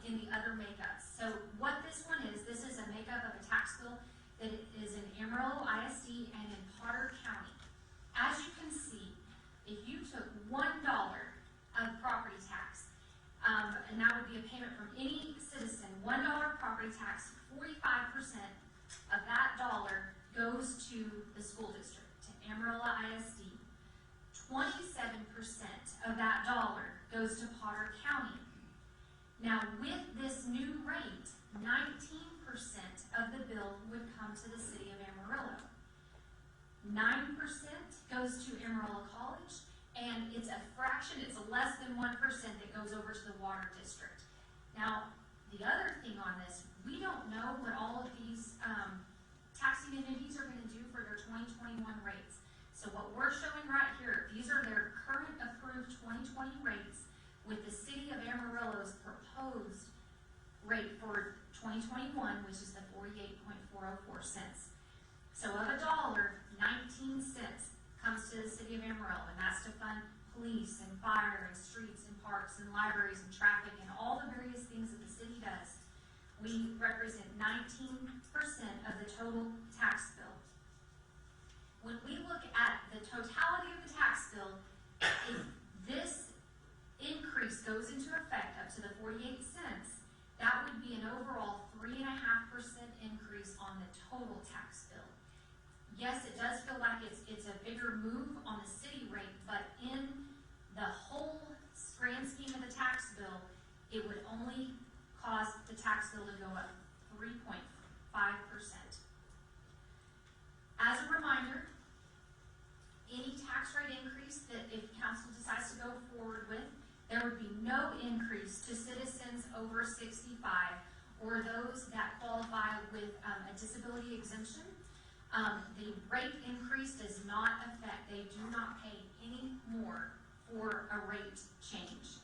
in the other makeups. So what this one is, this is a makeup of a tax bill that is in Amarillo ISD and in Potter County. As you can see, if you took $1 of property tax, and that would be a payment from any citizen, $1 property tax, 45% of that dollar goes to the school district, to Amarillo ISD. 27% of that dollar goes to Potter County. Now, with this new rate, 19% of the bill would come to the city of Amarillo. 9% goes to Amarillo College, and it's a fraction, it's less than 1% that goes over to the water district. Now, the other thing on this, we don't know what all of these taxing entities are going to do for their 2021 rates. So what we're showing right here, these are their current approved 2020 rates with the city of Amarillo's proposed rate for 2021, which is the 48.404 cents. So of a dollar, 19 cents comes to the city of Amarillo, and that's to fund police and fire and streets and parks and libraries and traffic and all the various things that the city does. We represent 19% of the total tax bill. When we look at the totality of the tax bill, if this increase goes into effect up to the 48 cents, that would be an overall 3.5% increase on the total tax bill. Yes, it does feel like it's a bigger move on the city rate, but in the whole grand scheme of the tax bill, it would only cause the tax bill to go up 3.5%. As a reminder, any tax rate increase that if council decides to go forward with, there would be no increase to citizens over 65 or those that qualify with a disability exemption. The rate increase does not affect, they do not pay any more for a rate change.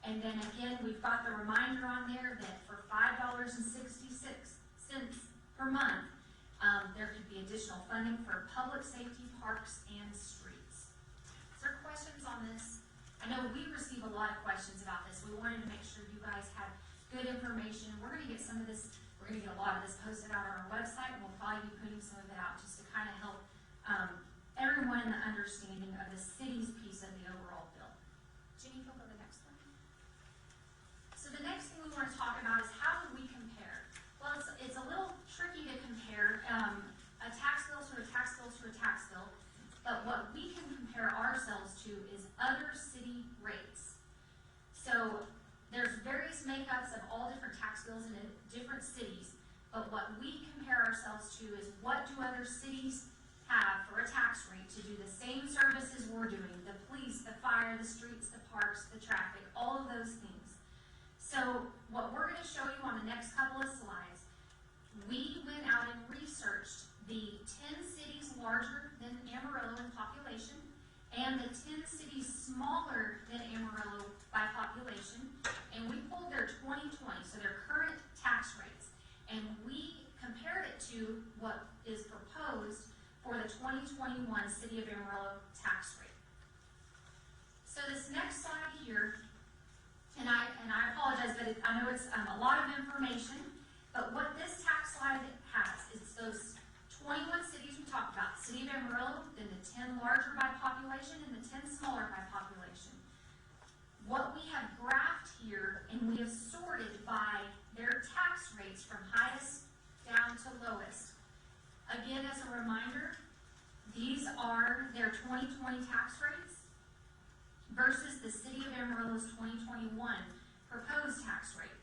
And then again, we've got the reminder on there that for $5.66 per month, there could be additional funding for public safety, parks, and streets. Is there questions on this? I know we receive a lot of questions about this. We wanted to make sure you guys had good information. We're going to get some of this, we're going to get a lot of this posted out on our website, and we'll probably be putting some of it out just to kind of help everyone in the understanding of the city's piece of the overall bill. Jenny, go to the next one. So the next thing we want to talk about is how do we compare? Well, it's a little tricky to compare a tax bill to a tax bill to a tax bill, but what we can compare to is other city rates. So there's various makeups of all different tax bills in different cities, but what we compare ourselves to is what do other cities have for a tax rate to do the same services we're doing, the police, the fire, the streets, the parks, the traffic, all of those things. So what we're going to show you on the next couple of slides, we went out and researched the 10 cities larger than Amarillo in population and the 10 cities smaller than Amarillo by population, and we pulled their 2020, so their current tax rates, and we compared it to what is proposed for the 2021 City of Amarillo tax rate. So this next slide here, and I apologize, but I know it's a lot of information, but what this tax slide has is those 21 cities we talked about, City of Amarillo, then the 10 larger by population and the 10 smaller by population. What we have graphed here, and we have sorted by their tax rates from highest down to lowest. Again, as a reminder, these are their 2020 tax rates versus the City of Amarillo's 2021 proposed tax rate.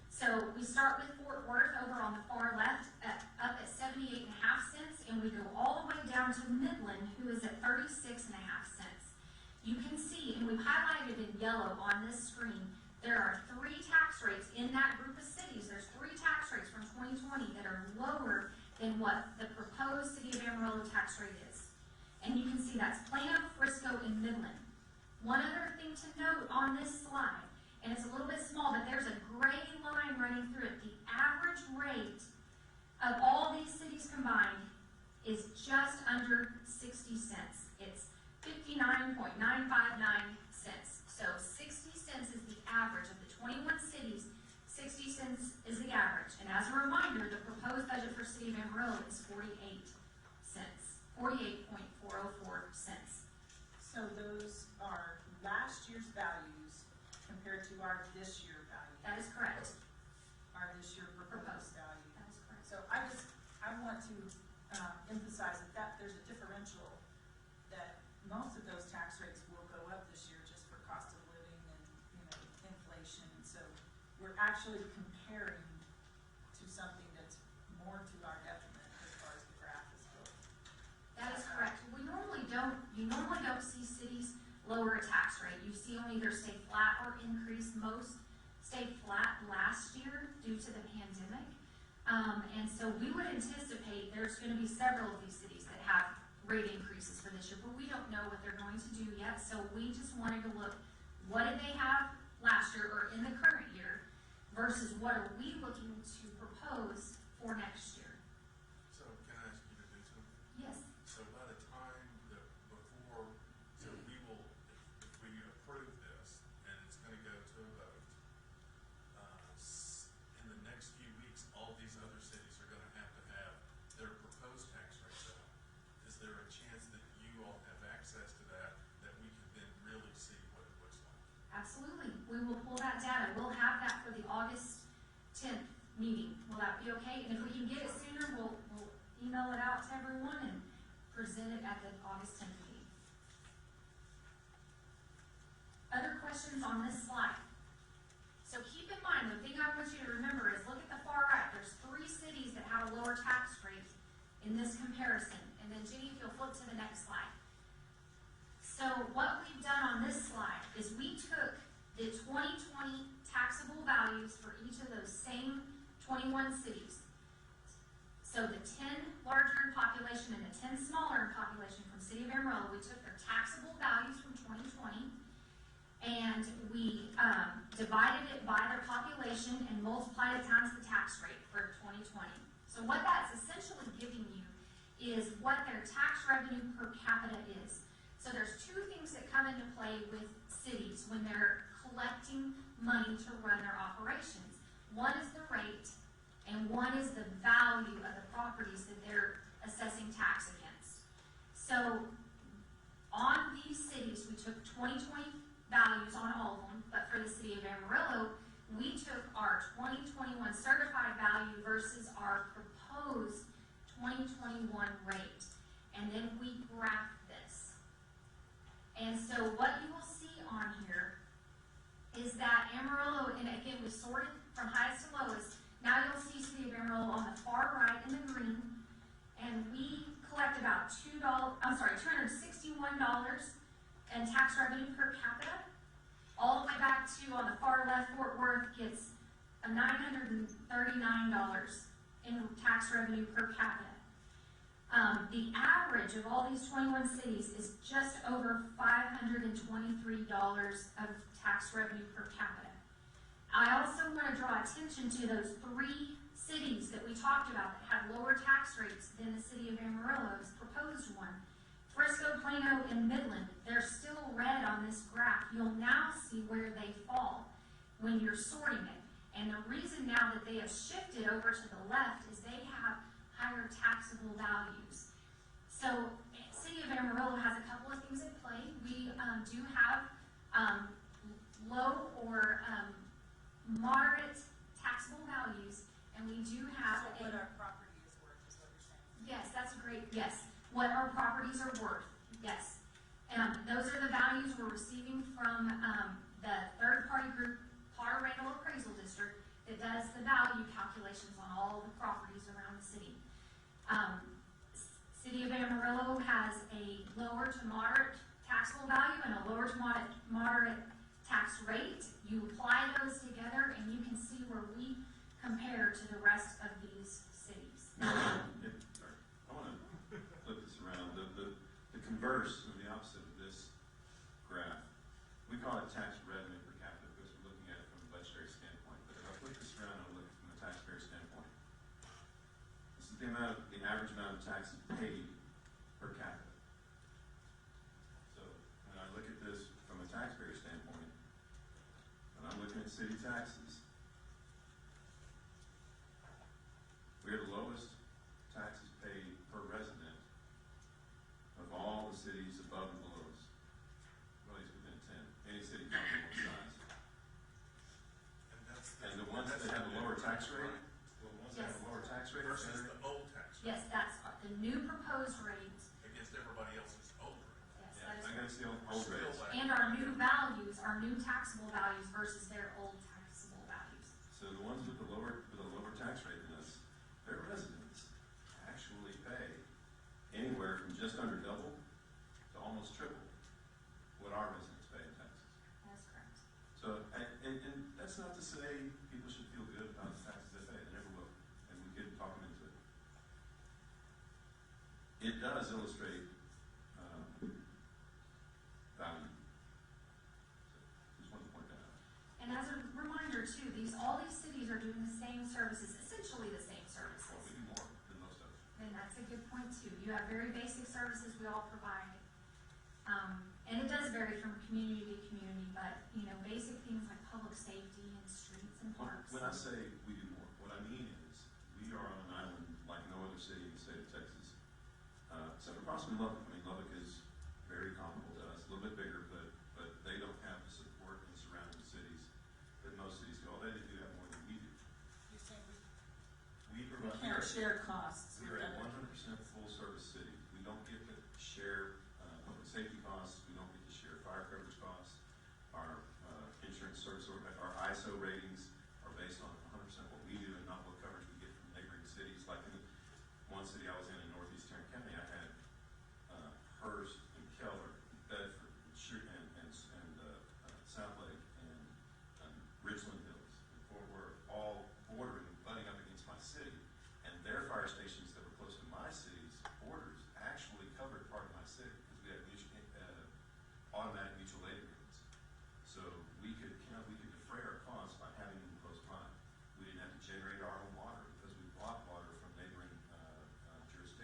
So we start with Fort Worth over on the far left, up at 78.5 cents, and we go all the way down to Midland, who is at 36.5 cents. You can see, and we've highlighted in yellow on this screen, there are 3 tax rates in that group of cities. There's 3 tax rates from 2020 that are lower than what the proposed City of Amarillo tax rate is. And you can see that's Plano, Frisco, and Midland. One other thing to note on this slide, and it's a little bit small, but there's a gray line running through it. The average rate of all these cities combined is just under 60 cents. It's 59.959 cents. So 60 cents is the average of the 21 cities. 60 cents is the average. And as a reminder, the proposed budget for City of Amarillo is 48 cents, 48.404 cents.
So those are last year's values compared to our this year value.
That is correct.
Our this year proposed value.
That is correct.
So I want to emphasize that there's a differential, that most of those tax rates will go up this year just for cost of living and, inflation. And so we're actually comparing to something that's more to our detriment as far as the graph is built.
That is correct. You normally don't see cities lower a tax rate. You see them either stay flat or increase. Most stayed flat last year due to the pandemic. And so we would anticipate there's going to be several of these cities that have rate increases for this year, but we don't know what they're going to do yet. So we just wanted to look, what did they have last year or in the current year versus what are we looking to propose for next year?
So can I ask you to do something?
Yes.
So by the time that before, so we will, if we approve this and it's gonna go to a vote, in the next few weeks, all these other cities are gonna have to have their proposed tax rates out. Is there a chance that you all have access to that we can then really see what it looks like?
Absolutely. We will pull that data. We'll have that for the August 10th meeting. Will that be okay? And if we can get it sooner, we'll email it out to everyone and present it at the August 10th meeting. Other questions on this slide? So keep in mind, the thing I want you to remember is look at the far right. There's 3 cities that have a lower tax rate in this comparison. And then Jenny, if you'll flip to the next slide. So what we've done on this slide is we took the 2020 taxable values for each of those same 21 cities. So the 10 larger in population and the 10 smaller in population from City of Amarillo, we took their taxable values from 2020 and we divided it by their population and multiplied it times the tax rate for 2020. So what that's essentially giving you is what their tax revenue per capita is. So there's 2 things that come into play with cities when they're collecting money to run their operations. One is the rate, and one is the value of the properties that they're assessing tax against. So on these cities, we took 2020 values on all of them, but for the City of Amarillo, we took our 2021 certified value versus our proposed 2021 rate, and then we graphed this. And so what you will see on here is that Amarillo, and again, we sorted from highest to lowest. Now you'll see City of Amarillo on the far right in the green, and we collect about $261 in tax revenue per capita. All the way back to, on the far left, Fort Worth gets $939 in tax revenue per capita. The average of all these 21 cities is just over $523 of tax revenue per capita. I also want to draw attention to those 3 cities that we talked about that have lower tax rates than the City of Amarillo's proposed one. Frisco, Plano, and Midland, they're still red on this graph. You'll now see where they fall when you're sorting it. And the reason now that they have shifted over to the left is they have higher taxable values. So, City of Amarillo has a couple of things at play. We do have low or moderate taxable values, and we do have
So what our property is worth is what you're saying?
Yes, that's a great, yes. What our properties are worth, yes. Those are the values we're receiving from the third-party group, Potter Randall Appraisal District, that does the value calculations on all the properties around the city. City of Amarillo has a lower to moderate taxable value and a lower to moderate tax rate. You apply those together and you can see where we compare to the rest of these cities.
I want to flip this around. The converse, or the opposite of this graph, we call it tax revenue per capita because we're looking at it from a budgetary standpoint. But if I flip this around and look from a taxpayer standpoint, this is the average amount of taxes paid per capita. So when I look at this from a taxpayer standpoint, when I'm looking at city taxes, we are the lowest taxes paid per resident of all the cities above and below us. Well, it's within 10. Any city comparable size. And the ones that have a lower tax rate, the ones that have a lower tax rate
Versus the old tax rate.
Yes, that's the new proposed rate.
Against everybody else's old rate.
Yes,
yeah,
that is
I gotta see
We're
old
still
rates.
lagging.
and our new values, our new taxable values versus their old taxable values.
So the ones with the lower tax rate than us, their residents actually pay anywhere from just under double to almost triple what our residents pay in taxes.
That's correct.
So, and that's not to say people should feel good about the taxes they pay, they never will, and we could talk them into it. It does illustrate value. So, just wanted to point that out.
And as a reminder too, all these cities are doing the same services, essentially the same
Well, we
services.
do more than most of them.
And that's a good point too. You have very basic services we all provide. And it does vary from community to community, but, basic things like public safety and streets and parks.
When I say we do more, what I mean is, we are on an island like no other city in the state of Texas. Except for possibly Lubbock. I mean, Lubbock is very comparable to us, a little bit bigger, but they don't have the support in surrounding cities that most cities do. Although they do have more than we do.
You're saying
We
We
provide,
can't share costs.
we are a 100% full service city. We don't get to share public safety costs. We don't get to share fire coverage costs. Our insurance service, or our ISO ratings are based on 100% what we do and not what coverage we get from neighboring cities. Like in one city I was in northeast Tarrant County, I had Hearst and Keller, and Bedford, and South Lake, and Richland Hills, and Fort Worth, all butting up against my city. And their fire stations that were close to my city's borders actually covered part of my city because we had automatic mutual aid agreements. So we could defray our costs by having them close by. We didn't have to generate our own water because we bought water from neighboring jurisdictions.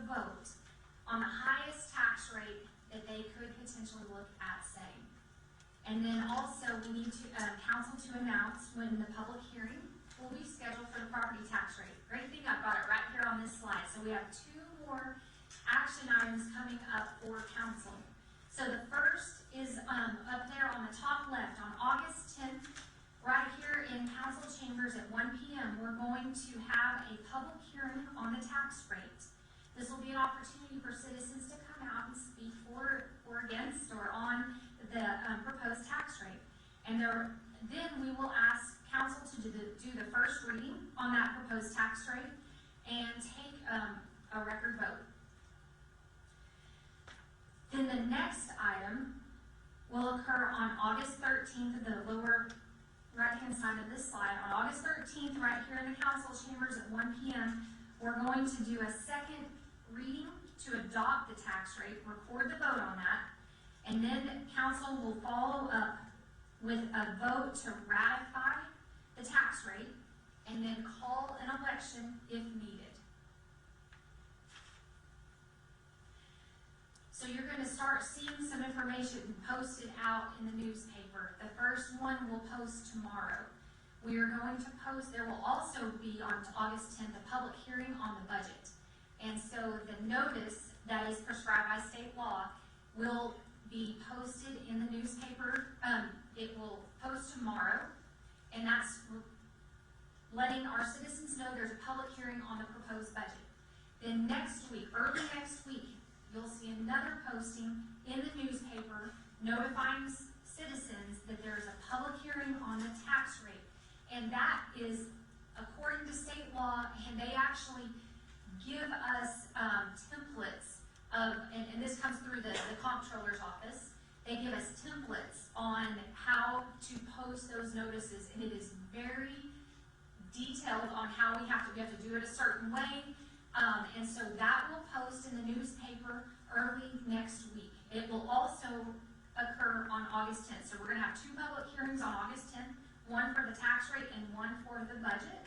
vote on the highest tax rate that they could potentially look at setting. And then also, we need to, council to announce when the public hearing will be scheduled for the property tax rate. Great thing, I've got it right here on this slide. So we have 2 more action items coming up for council. So the first is up there on the top left, on August 10th, right here in council chambers at 1 p.m., we're going to have a public hearing on the tax rate. This will be an opportunity for citizens to come out and speak for or against or on the proposed tax rate. And then we will ask council to do the first reading on that proposed tax rate and take a record vote. Then the next item will occur on August 13th, the lower right-hand side of this slide. On August 13th, right here in the council chambers at 1 p.m., we're going to do a second reading to adopt the tax rate, record the vote on that, and then council will follow up with a vote to ratify the tax rate, and then call an election if needed. So you're going to start seeing some information posted out in the newspaper. The first one will post tomorrow. We are going to post, there will also be on August 10th a public hearing on the budget. And so the notice that is prescribed by state law will be posted in the newspaper. It will post tomorrow, and that's letting our citizens know there's a public hearing on the proposed budget. Then next week, early next week, you'll see another posting in the newspaper notifying citizens that there's a public hearing on the tax rate. And that is according to state law, and they actually give us templates of, and this comes through the comptroller's office, they give us templates on how to post those notices, and it is very detailed on how we have to do it a certain way. And so that will post in the newspaper early next week. It will also occur on August 10th. So we're going to have 2 public hearings on August 10th, one for the tax rate and one for the budget.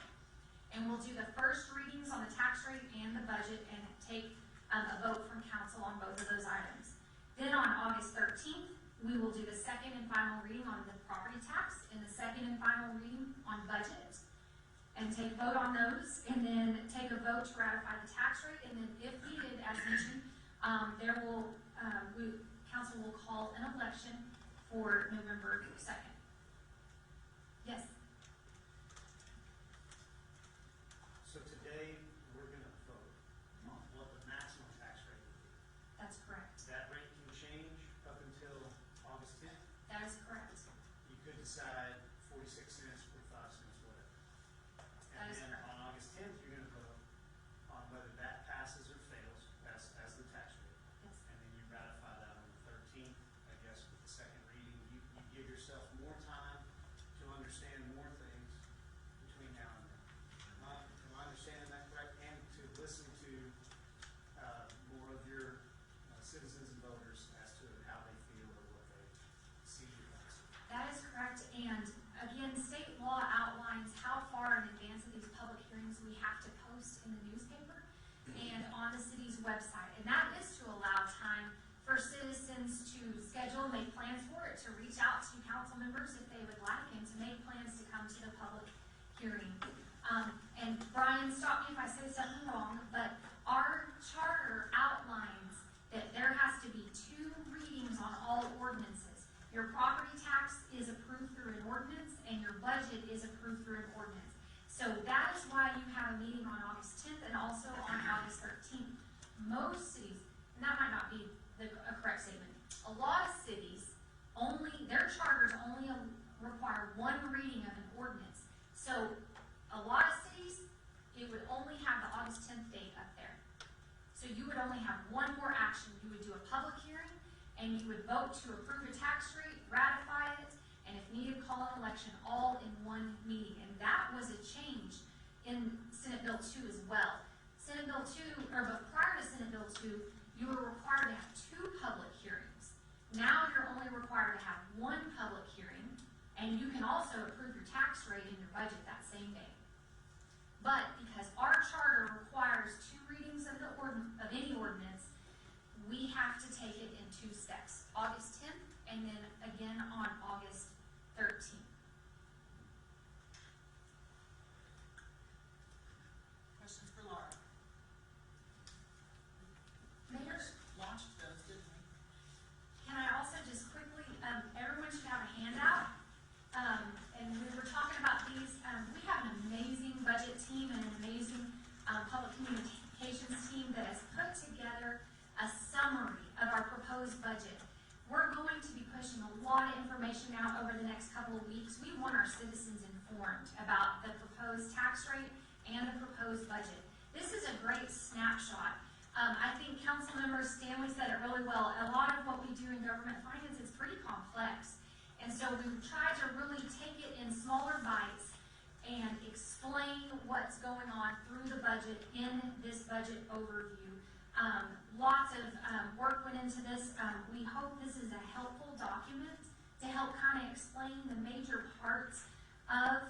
And we'll do the first readings on the tax rate and the budget and take a vote from council on both of those items. Then on August 13th, we will do the second and final reading on the property tax and the second and final reading on budget, and take a vote on those, and then take a vote to ratify the tax rate, and then if needed, as mentioned, council will call an election for November 2nd. Yes?
So today, we're going to vote on what the maximum tax rate will be.
That's correct.
That rate can change up until August 10th.
That is correct.
You could decide 46 cents, 45 cents, whatever.
That
And
is
then
correct.
on August 10th, you're going to vote on whether that passes or fails as the tax rate.
Yes.
And then you ratify that on the 13th, I guess, with the second reading. You give yourself more time to understand more things between now and then. Am I understanding that correct? And to listen to more of your citizens and voters as to how they feel or what they see as.
That is correct, and again, state law outlines how far in advance of these public hearings we have to post in the newspaper and on the city's website. And that is to allow time for citizens to schedule, make plans for it, to reach out to council members if they would like, and to make plans to come to the public hearing. And Brian, stop me if I say something wrong, but our charter outlines that there has to be 2 readings on all ordinances. Your property tax is approved through an ordinance, and your budget is approved through an ordinance. So that is why you have a meeting on August 10th and also on August 13th. Most cities, and that might not be a correct statement, a lot of cities their charters only require 1 reading of an ordinance. So a lot of cities, it would only have the August 10th date up there. So you would only have 1 more action. You would do a public hearing, and you would vote to approve a tax rate, ratify it, and if needed, call an election all in 1 meeting. And that was a change in Senate Bill 2 as well. Senate Bill 2, but prior to Senate Bill 2, you were required to have 2 public hearings. Now you're only required to have 1 public hearing, and you can also approve your tax rate and your budget that same day. But because our charter requires 2 readings of any public communications team that has put together a summary of our proposed budget. We're going to be pushing a lot of information out over the next couple of weeks. We want our citizens informed about the proposed tax rate and the proposed budget. This is a great snapshot. I think Councilmember Stanley said it really well. A lot of what we do in government finance is pretty complex. And so we try to really take it in smaller bites and explain what's going on through the budget in this budget overview. Lots of work went into this. We hope this is a helpful document to help kind of explain the major parts of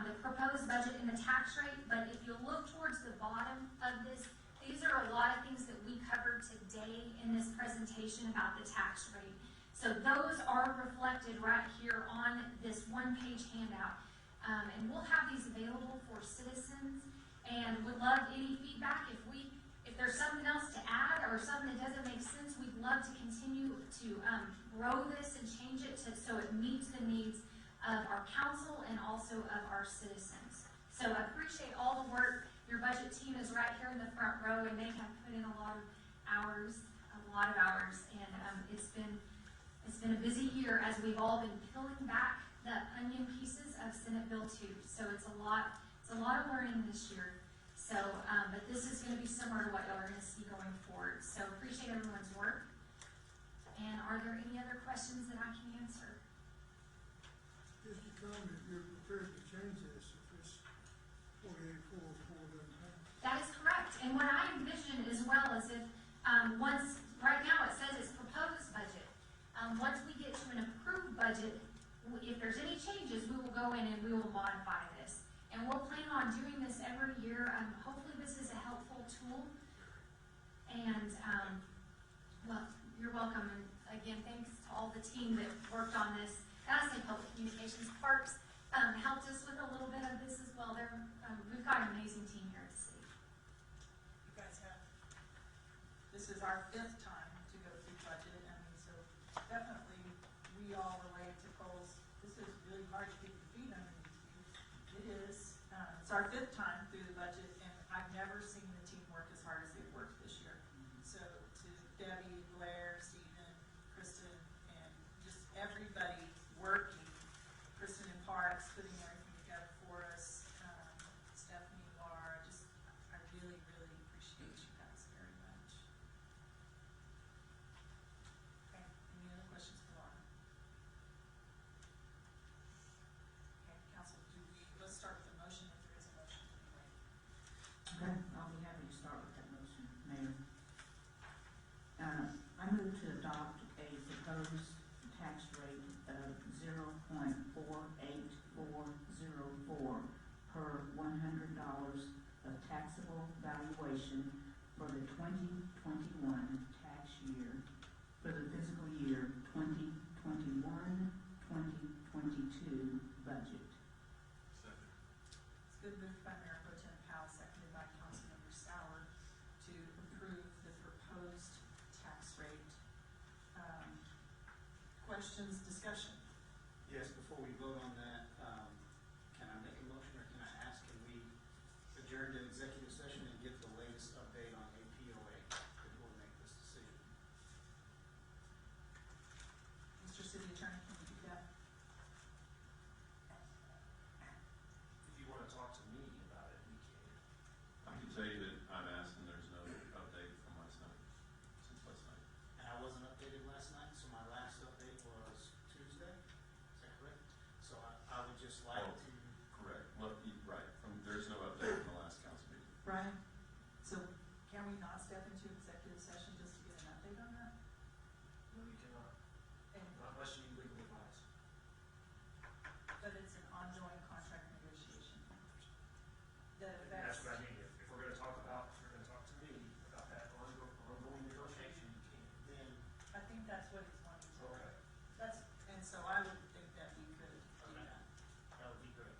the proposed budget and the tax rate. But if you look towards the bottom of this, these are a lot of things that we covered today in this presentation about the tax rate. So those are reflected right here on this one-page handout. And we'll have these available for citizens, and would love any feedback. If there's something else to add or something that doesn't make sense, we'd love to continue to grow this and change it so it meets the needs of our council and also of our citizens. So I appreciate all the work. Your budget team is right here in the front row, and they have put in a lot of hours, and it's been a busy year as we've all been peeling back the onion pieces of Senate Bill 2. So it's a lot of learning this year. So, but this is going to be similar to what y'all are going to see going forward. So appreciate everyone's work. And are there any other questions that I can answer?
Just to comment, you're prepared to change this if it's 48-4 doesn't pass.
That is correct. And what I envision as well is if once, right now it says it's proposed budget. Once we get to an approved budget, if there's any changes, we will go in and we will modify this. And we'll plan on doing this every year. Hopefully this is a helpful tool. And, well, you're welcome. And again, thanks to all the team that worked on this. Gotta say Public Communications Parks helped us with a little bit of this as well. We've got an amazing team here at the city.
You guys have, this is our 5th time to go through budget. I mean, so definitely we all relate to Cole's. This is really hard to get your feet underneath you. It is. It's our 5th time through the budget, and I've never seen the team work as hard as they've worked this year. So to Debbie, Blair, Stephen, Kristen, and just everybody working, Kristen in Parks, putting everything together for us, Stephanie, Laura, I really, really appreciate you guys very much. Okay, any other questions for Laura? Okay, council, let's start with the motion if there is a motion anyway.
Okay, I'll be happy to start with that motion, Mayor. I move to adopt a proposed tax rate of 0.48404 per $100 of taxable valuation for the 2021 tax year, for the fiscal year 2021-2022 budget.
Second.
It's been moved by Mayor Pro Tem Powell, seconded by Councilmember Sauer to approve the proposed tax rate. Questions, discussion?
Yes, before we vote on that, can I make a motion or can I ask, can we adjourn to executive session and get the latest update on APOA before we make this decision?
Mr. City Attorney, can you do that?
If you want to talk to me about it, we can.
I can tell you that I've asked and there's no update from last night, since last night.
And I wasn't updated last night, so my last update was Tuesday, is that correct? So I would just like
Oh.
to,
Correct. Well, right, there's no update from the last council meeting.
Brian? So can we not step into executive session just to get an update on that?
No, you cannot,
And,
not unless you need legal advice.
but it's an ongoing contract negotiation. That
And that's
affects,
what I mean, if we're gonna talk to me about that ongoing negotiation, you can.
then,
I think that's what he's wanting to.
Okay.
And so I would think that we could do
Okay.
that,
that would be great.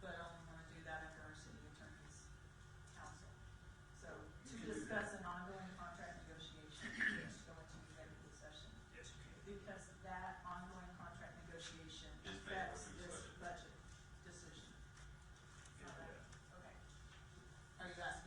but I only want to do that under our city attorney's counsel. So
You
to
can do
discuss an ongoing contract negotiation,
Yes.
go into executive session.
Yes, you can.
Because that ongoing contract negotiation
Is
affects
favorable to
this
budget.
budget decision.
Yeah,
All right.
yeah.
Okay. Are you asking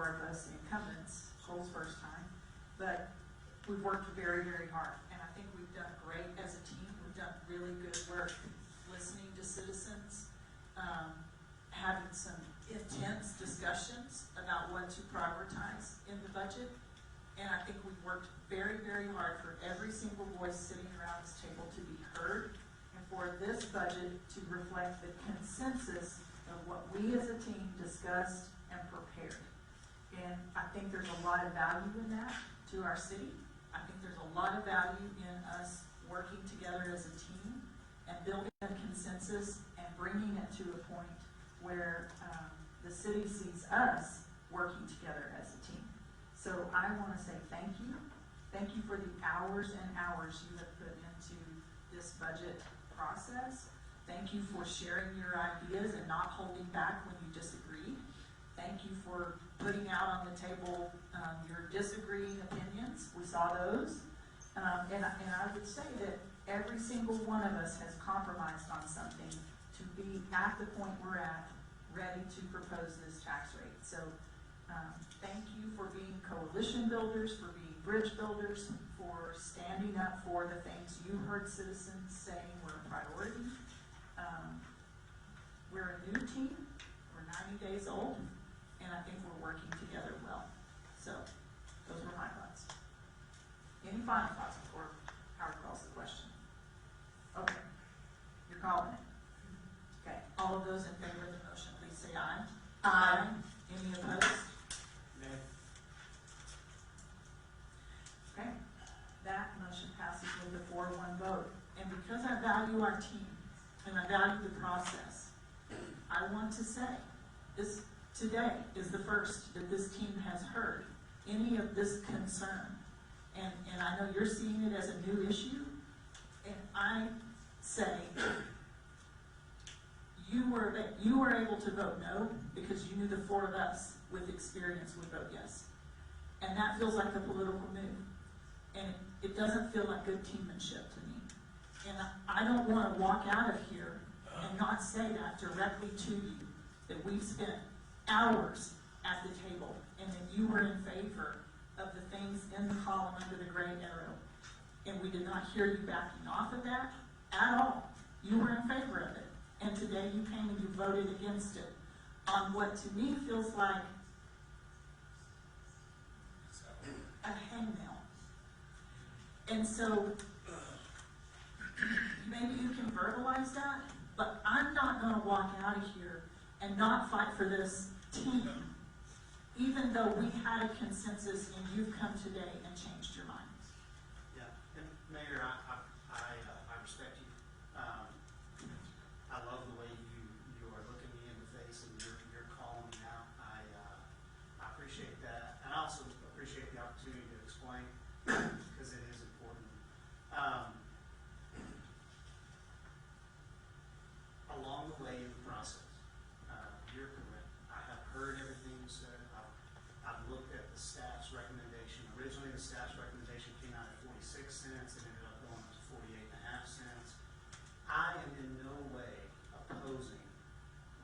for of us incumbents, Cole's first time, but we've worked very, very hard, and I think we've done great as a team. We've done really good work listening to citizens, having some intense discussions about what to prioritize in the budget. And I think we've worked very, very hard for every single voice sitting around this table to be heard, and for this budget to reflect the consensus of what we as a team discussed and prepared. And I think there's a lot of value in that to our city. I think there's a lot of value in us working together as a team and building a consensus and bringing it to a point where the city sees us working together as a team. So I want to say thank you. Thank you for the hours and hours you have put into this budget process. Thank you for sharing your ideas and not holding back when you disagreed. Thank you for putting out on the table your disagreeing opinions. We saw those. And I would say that every single one of us has compromised on something to be at the point we're at, ready to propose this tax rate. So thank you for being coalition builders, for being bridge builders, for standing up for the things you heard citizens saying were a priority. We're a new team, we're 90 days old, and I think we're working together well. So those were my thoughts. Any final thoughts before Howard calls the question? Okay, you're calling it. Okay, all of those in favor of the motion, please say aye. Aye. Any opposed?
Nay.
Okay, that motion passes with a 4-1 vote. And because I value our team and I value the process, I want to say this today is the first that this team has heard any of this concern. And I know you're seeing it as a new issue, and I say you were able to vote no because you knew the 4 of us with experience would vote yes. And that feels like a political move. And it doesn't feel like good teammanship to me. And I don't want to walk out of here and not say that directly to you, that we've spent hours at the table and that you were in favor of the things in the column under the gray arrow. And we did not hear you backing off of that at all. You were in favor of it. And today you came and you voted against it on what to me feels like a hangnail. And so maybe you can verbalize that, but I'm not going to walk out of here and not fight for this team, even though we had a consensus and you've come today and changed your mind.
Yeah, and Mayor, I respect you. I love the way you are looking me in the face and you're calling me out. I appreciate that, and I also appreciate the opportunity to explain because it is important. Along the way in the process, you're correct. I have heard everything you said. I've looked at the staff's recommendation. Originally, the staff's recommendation came out at 46 cents. It ended up going up to 48.5 cents. I am in no way opposing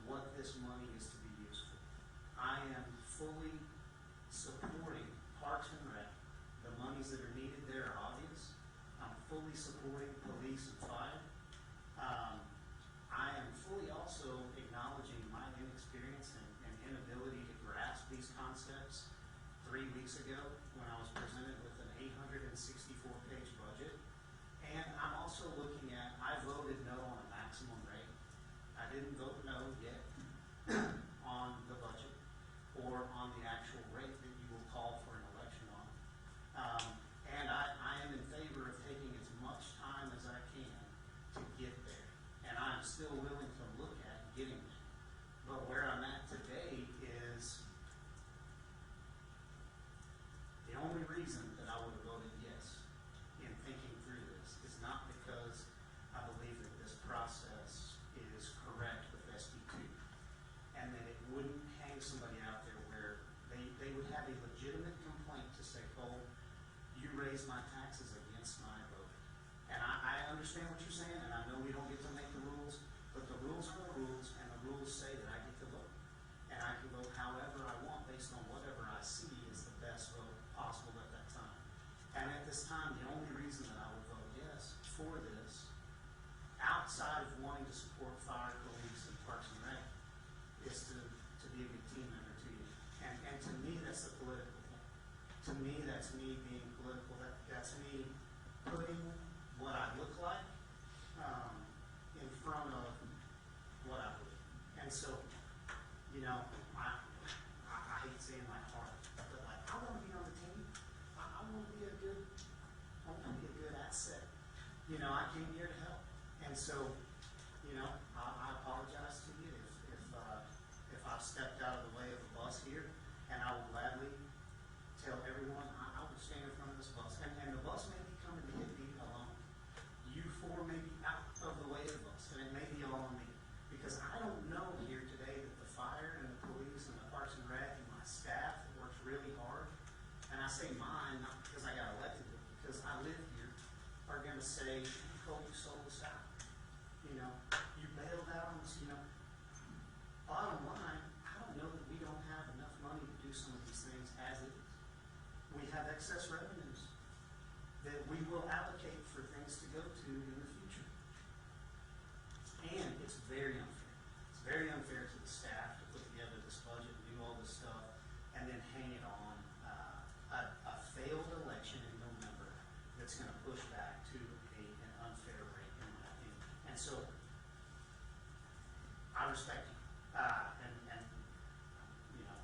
what this money is to be used for. I am fully supporting Parks and Rec. The monies that are needed there are obvious. I'm fully supporting police and fire. I am fully also acknowledging my inexperience and inability to grasp these concepts 3 weeks ago when I was presented with an 864-page budget. And I'm also looking at, I voted no on a maximum rate. I didn't vote no yet on the budget or on the actual rate that you will call for an election on. And I am in favor of taking as much time as I can to get there. And I'm still willing to look at getting there. But where I'm at today is the only reason that I would have voted yes in thinking through this is not because I believe that this process is correct with SB2 and that it wouldn't hang somebody out there where they would have a legitimate complaint to say, Cole, you raised my taxes against my vote. And I understand what you're saying, and I know we don't get to make the rules, but the rules are the rules, and the rules say that I get to vote. And I can vote however I want based on whatever I To me, that's me being political. That's me putting what I look like in front of what I believe. And so, you know, I hate saying my heart, but like I want to be on the team. I want to be a good asset. You know, I came here to help, and so, you know, I apologize to you if I've stepped out of the way of the bus here, and I will gladly tell everyone I will stand in front of this bus, and the bus may be coming to get me alone. You four may be out of the way of the bus, and it may be all on me, because I don't know here today that the fire and the police and the Parks and Rec and my staff that works really hard, and I say mine not because I got elected, but because I live here, are going to say, Cole, you sold us out. You know, you bailed out on us. You know, bottom line, I don't know that we don't have enough money to do some of these things as is. We have excess revenues that we will allocate for things to go to in the future. And it's very unfair. It's very unfair to the staff to put together this budget and do all this stuff and then hang it on a failed election in November that's going to push back to an unfair rate, in my opinion. And so, I respect you. And you know,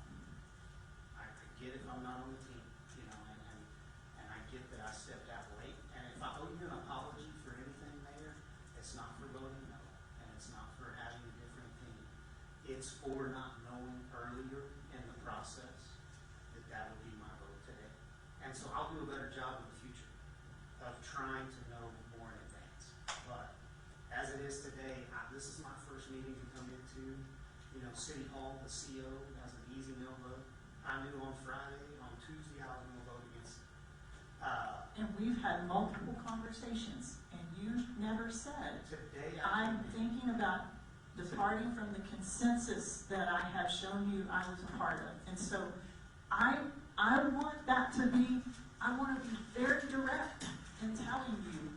I get if I'm not on the team, you know, and I get that I stepped out late. And if I owe you an apology for anything, Mayor, it's not for voting no, and it's not for having a different opinion. It's for not knowing earlier in the process that would be my vote today. And so I'll do a better job in the future of trying to know more in advance. But as it is today, this is my first meeting to come into. You know, City Hall, the CO has an easy no vote. I knew on Friday, on Tuesday, I was going to vote against it.
And we've had multiple conversations, and you never said,
Today,
I'm thinking about departing from the consensus that I have shown you I was a part of. And so I want that to be, I want to be very direct in telling you,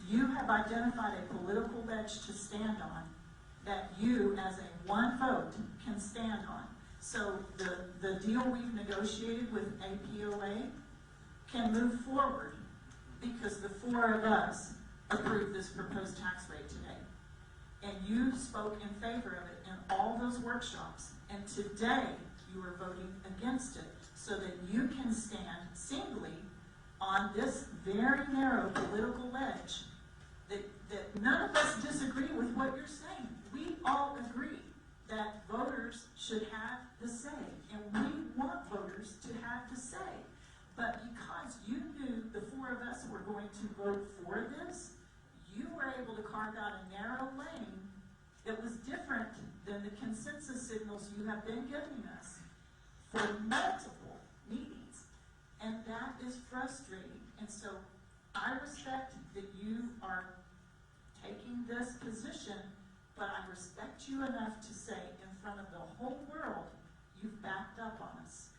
you have identified a political ledge to stand on that you, as a one vote, can stand on. So the deal we've negotiated with APOA can move forward because the four of us approved this proposed tax rate today. And you spoke in favor of it in all those workshops. And today, you are voting against it so that you can stand singly on this very narrow political ledge that none of us disagree with what you're saying. We all agree that voters should have the say, and we want voters to have the say. But because you knew the four of us were going to vote for this, you were able to carve out a narrow lane that was different than the consensus signals you have been giving us for multiple meetings. And that is frustrating. And so I respect that you are taking this position, but I respect you enough to say in front of the whole world, you've backed up on us.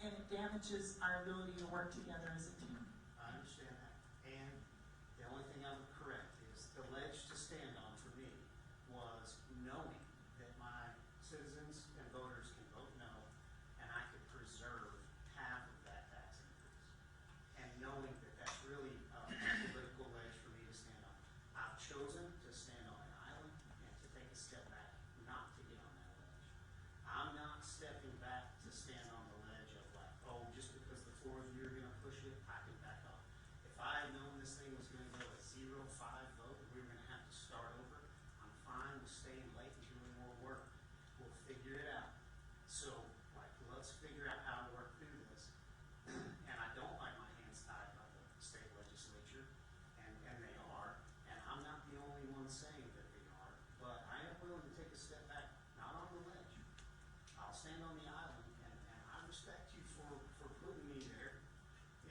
And it damages our ability to work together as a team.
I understand that. And the only thing I would correct is the ledge to stand on for me was knowing that my citizens and voters can vote no, and I could preserve half of that tax increase. And knowing that that's really a political ledge for me to stand on. I've chosen to stand on an island and to take a step back, not to get on that ledge. I'm not stepping back to stand on the ledge of like, oh, just because the four of you are going to push it, I can back off. If I had known this thing was going to go a 0-5 vote, and we were going to have to start over, I'm fine with staying late and doing more work. We'll figure it out. So, like, let's figure out how to work through this. And I don't like my hands tied by the state legislature, and they are. And I'm not the only one saying that they are, but I am willing to take a step back, not on the ledge. I'll stand on the island, and I respect you for putting me there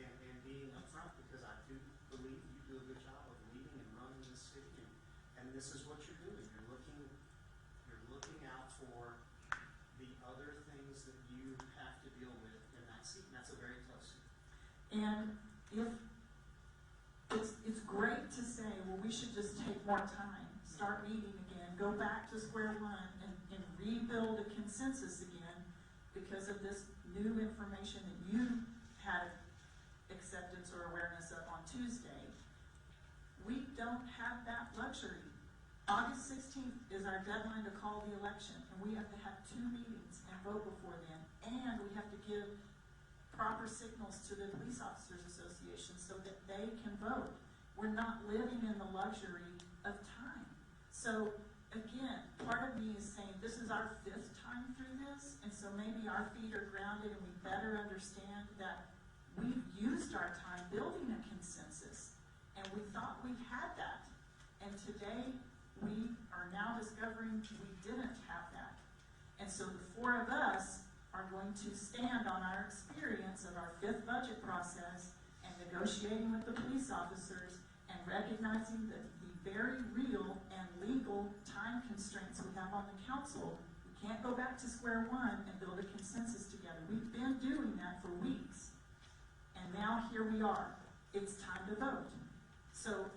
and being upfront, because I do believe you do a good job of leading and running this city, and this is what you're doing. You're looking out for the other things that you have to deal with in that seat, and that's a very tough seat.
And if it's great to say, well, we should just take more time, start meeting again, go back to square one, and rebuild a consensus again because of this new information that you had luxury. August 16th is our deadline to call the election, and we have to have 2 meetings and vote before then. And we have to give proper signals to the Police Officers Association so that they can vote. We're not living in the luxury of time. So again, part of me is saying this is our 5th time through this, and so maybe our feet are grounded and we better understand that we've used our time building a consensus, and we thought we had that. And today, we are now discovering we didn't have that. And so the 4 of us are going to stand on our experience of our 5th budget process and negotiating with the police officers and recognizing the very real and legal time constraints we have on the council. We can't go back to square one and build a consensus together. We've been doing that for weeks. And now here we are. It's time to vote. So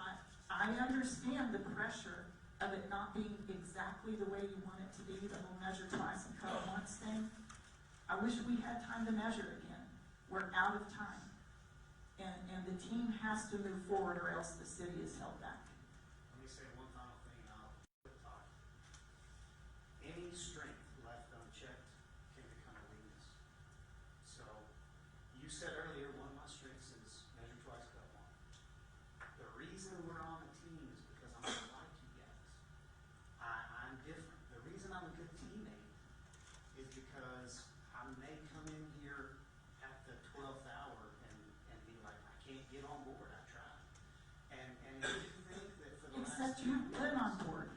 I understand the pressure of it not being exactly the way you want it to be, the whole measure twice and cut once thing. I wish we had time to measure again. We're out of time. And the team has to move forward or else the city is held back.
Let me say one final thing and I'll quit talking. Any strength left unchecked can become a weakness. So, you said earlier, one of my strengths is measure twice, cut once. The reason we're on the team is because I'm not like you guys. I'm different. The reason I'm a good teammate is because I may come in here at the 12th hour and be like, I can't get on board, I tried. And if you think that for the
Except
last
you've been on board.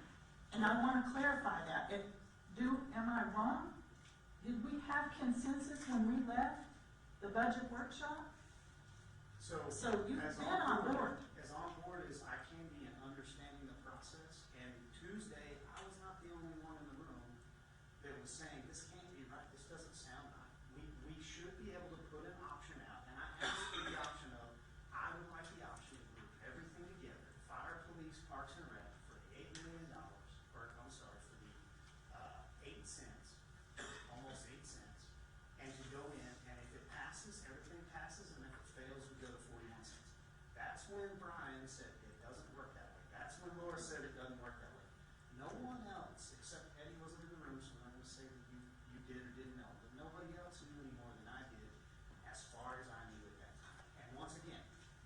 And I want to clarify that. Am I wrong? Did we have consensus when we left the budget workshop? So you've
as
been on board.
As on board as I can be in understanding the process, and Tuesday, I was not the only one in the room that was saying, this can't be right, this doesn't sound right. We should be able to put an option out, and I asked for the option of, I would like the option to group everything together, fire, police, parks and rec, for the $8 million, or I'm sorry, for the 8 cents, almost 8 cents, and to go in, and if it passes, everything passes, and if it fails, we go to 41 cents. That's when Brian said it doesn't work that way. That's when Laura said it doesn't work that way. No one else, except Eddie wasn't in the room, so I'm not going to say that you did or didn't know, but nobody else knew any more than I did as far as I knew at that time. And once again,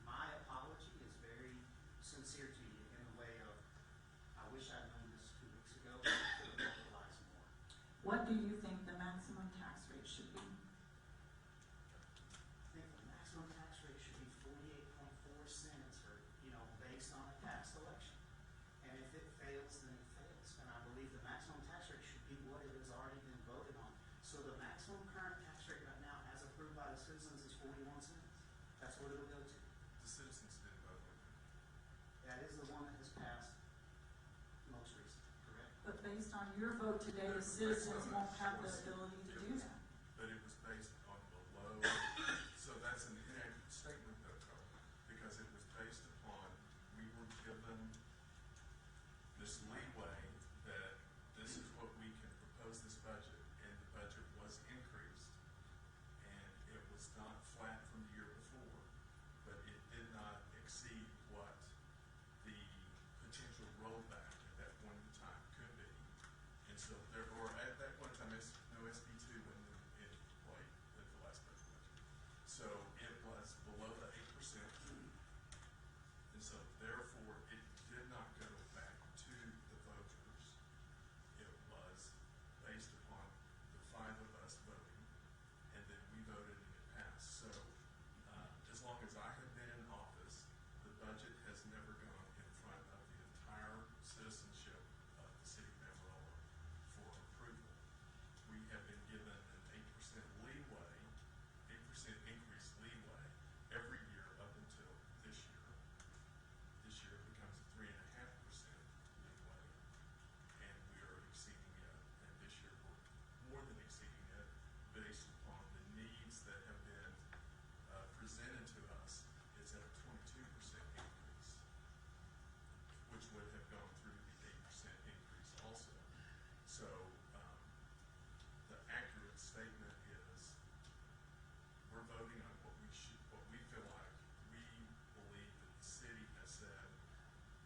my apology is very sincere to you in the way of, I wish I'd known this 2 weeks ago, but I could have mobilized more.
What do you think the maximum tax rate should be?
I think the maximum tax rate should be 48.4 cents or, based on a past election. And if it fails, then it fails. And I believe the maximum tax rate should be what it has already been voted on. So the maximum current tax rate right now, as approved by the citizens, is 41 cents. That's what it'll go to.
The citizens didn't vote on it.
That is the one that has passed most recently, correct?
But based on your vote today, the citizens won't have the ability to do that.
But it was based on below, so that's an inaccurate statement though, Cole, because it was based upon, we were given this leeway that this is what we can propose this budget, and the budget was increased. And it was not flat from the year before, but it did not exceed what the potential rollback at that point in time could be. And so therefore, at that point in time, no SB2 went in play at the last budget. So it was below the 8%. And so therefore, it did not go back to the voters. It was based upon the 5 of us voting, and then we voted and it passed. So as long as I have been in office, the budget has never gone in front of the entire citizenship of the city of Amarillo for approval. We have been given an 8% leeway, 8% increase leeway every year up until this year. This year it becomes a 3.5% leeway, and we are exceeding it. And this year we're more than exceeding it based upon the needs that have been presented to us. It's at a 22% increase, which would have gone through the 8% increase also. So the accurate statement is we're voting on what we feel like we believe that the city has said,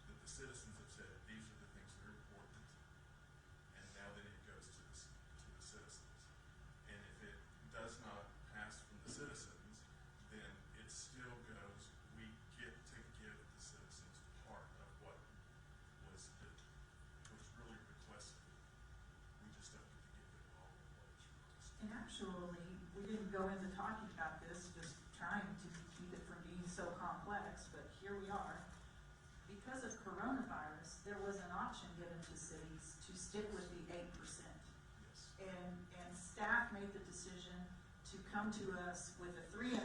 that the citizens have said
actually, we didn't go into talking about this, just trying to keep it from being so complex, but here we are. Because of coronavirus, there was an option given to cities to stick with the 8%.
Yes.
And staff made the decision to come to us with a 3.5%,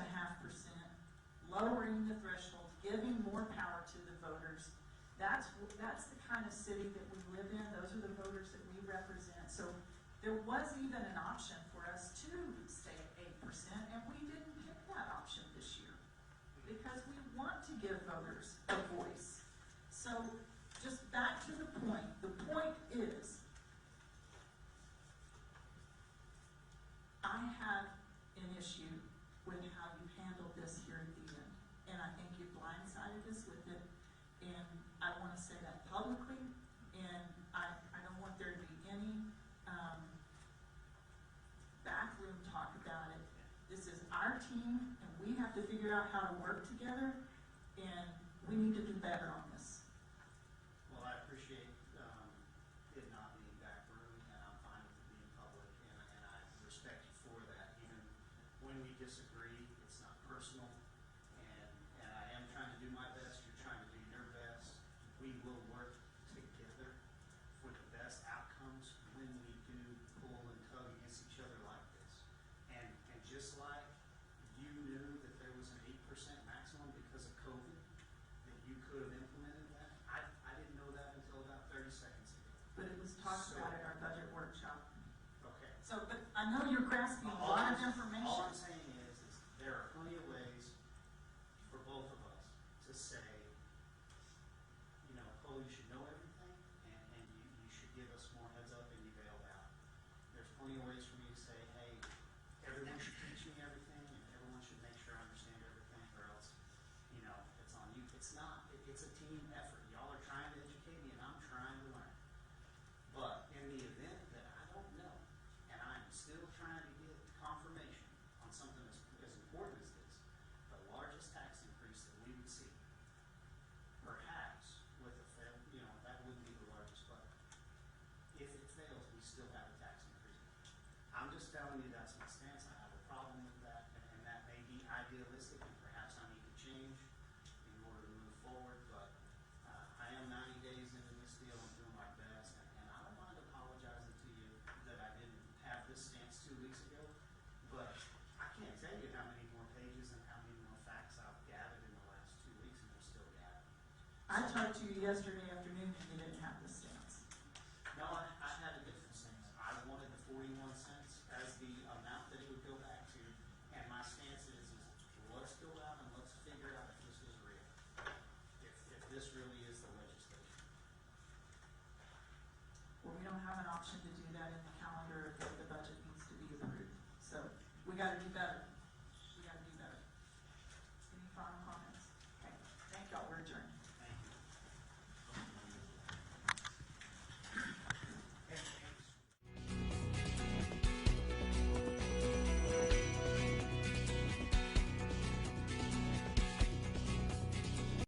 lowering the threshold, giving more power to the voters. That's the kind of city that we live in. Those are the voters that we represent. So there was even an option for us to stay at 8%, and we didn't pick that option this year because we want to give voters a voice. So just back to the point. The point is, I have an issue with how you handled this here at the end. And I think you blindsided us with it. And I want to say that publicly. And I don't want there to be any backroom talk about it. This is our team, and we have to figure out how to work together. And we need to do better on this.
Well, I appreciate it not being backroom, and I'm fine with it being public, and I respect you for that. Even when we disagree, it's not personal, and I am trying to do my best, you're trying to do your best. We will work together for the best outcomes when we do pull and tug against each other like this. And just like you knew that there was an 8% maximum because of COVID, that you could have implemented that, I didn't know that until about 30 seconds ago.
But it was talked about at our budget workshop.
Okay.
So, but I know you're grasping a lot of information.
All I'm saying is there are plenty of ways for both of us to say, you know, Cole, you should know everything, and you should give us more heads up, and you bailed out. There's plenty of ways for me to say, hey, everyone should teach me everything, and everyone should make sure I understand everything, or else, you know, it's on you. It's not. It's a team effort. Y'all are trying to educate me, and I'm trying to learn. But in the event that I don't know, and I'm still trying to get confirmation on something as important as this, the largest tax increase that we would see, perhaps with a fail, you know, that wouldn't be the largest, but if it fails, we still have a tax increase. I'm just telling you that's my stance. I have a problem with that, and that may be idealistic, and perhaps I need to change in order to move forward, but I am 90 days into this deal. I'm doing my best, and I don't mind apologizing to you that I didn't have this stance 2 weeks ago, but I can't tell you how many more pages and how many more facts I've gathered in the last 2 weeks, and I'm still gathering.
I talked to you yesterday afternoon and you didn't have the stance.
No, I had a different stance. I wanted the 41 cents as the amount that it would go back to, and my stance is let's go out and let's figure out if this is real, if this really is the legislation.
Well, we don't have an option to do that in the calendar if the budget needs to be approved. So we gotta do better.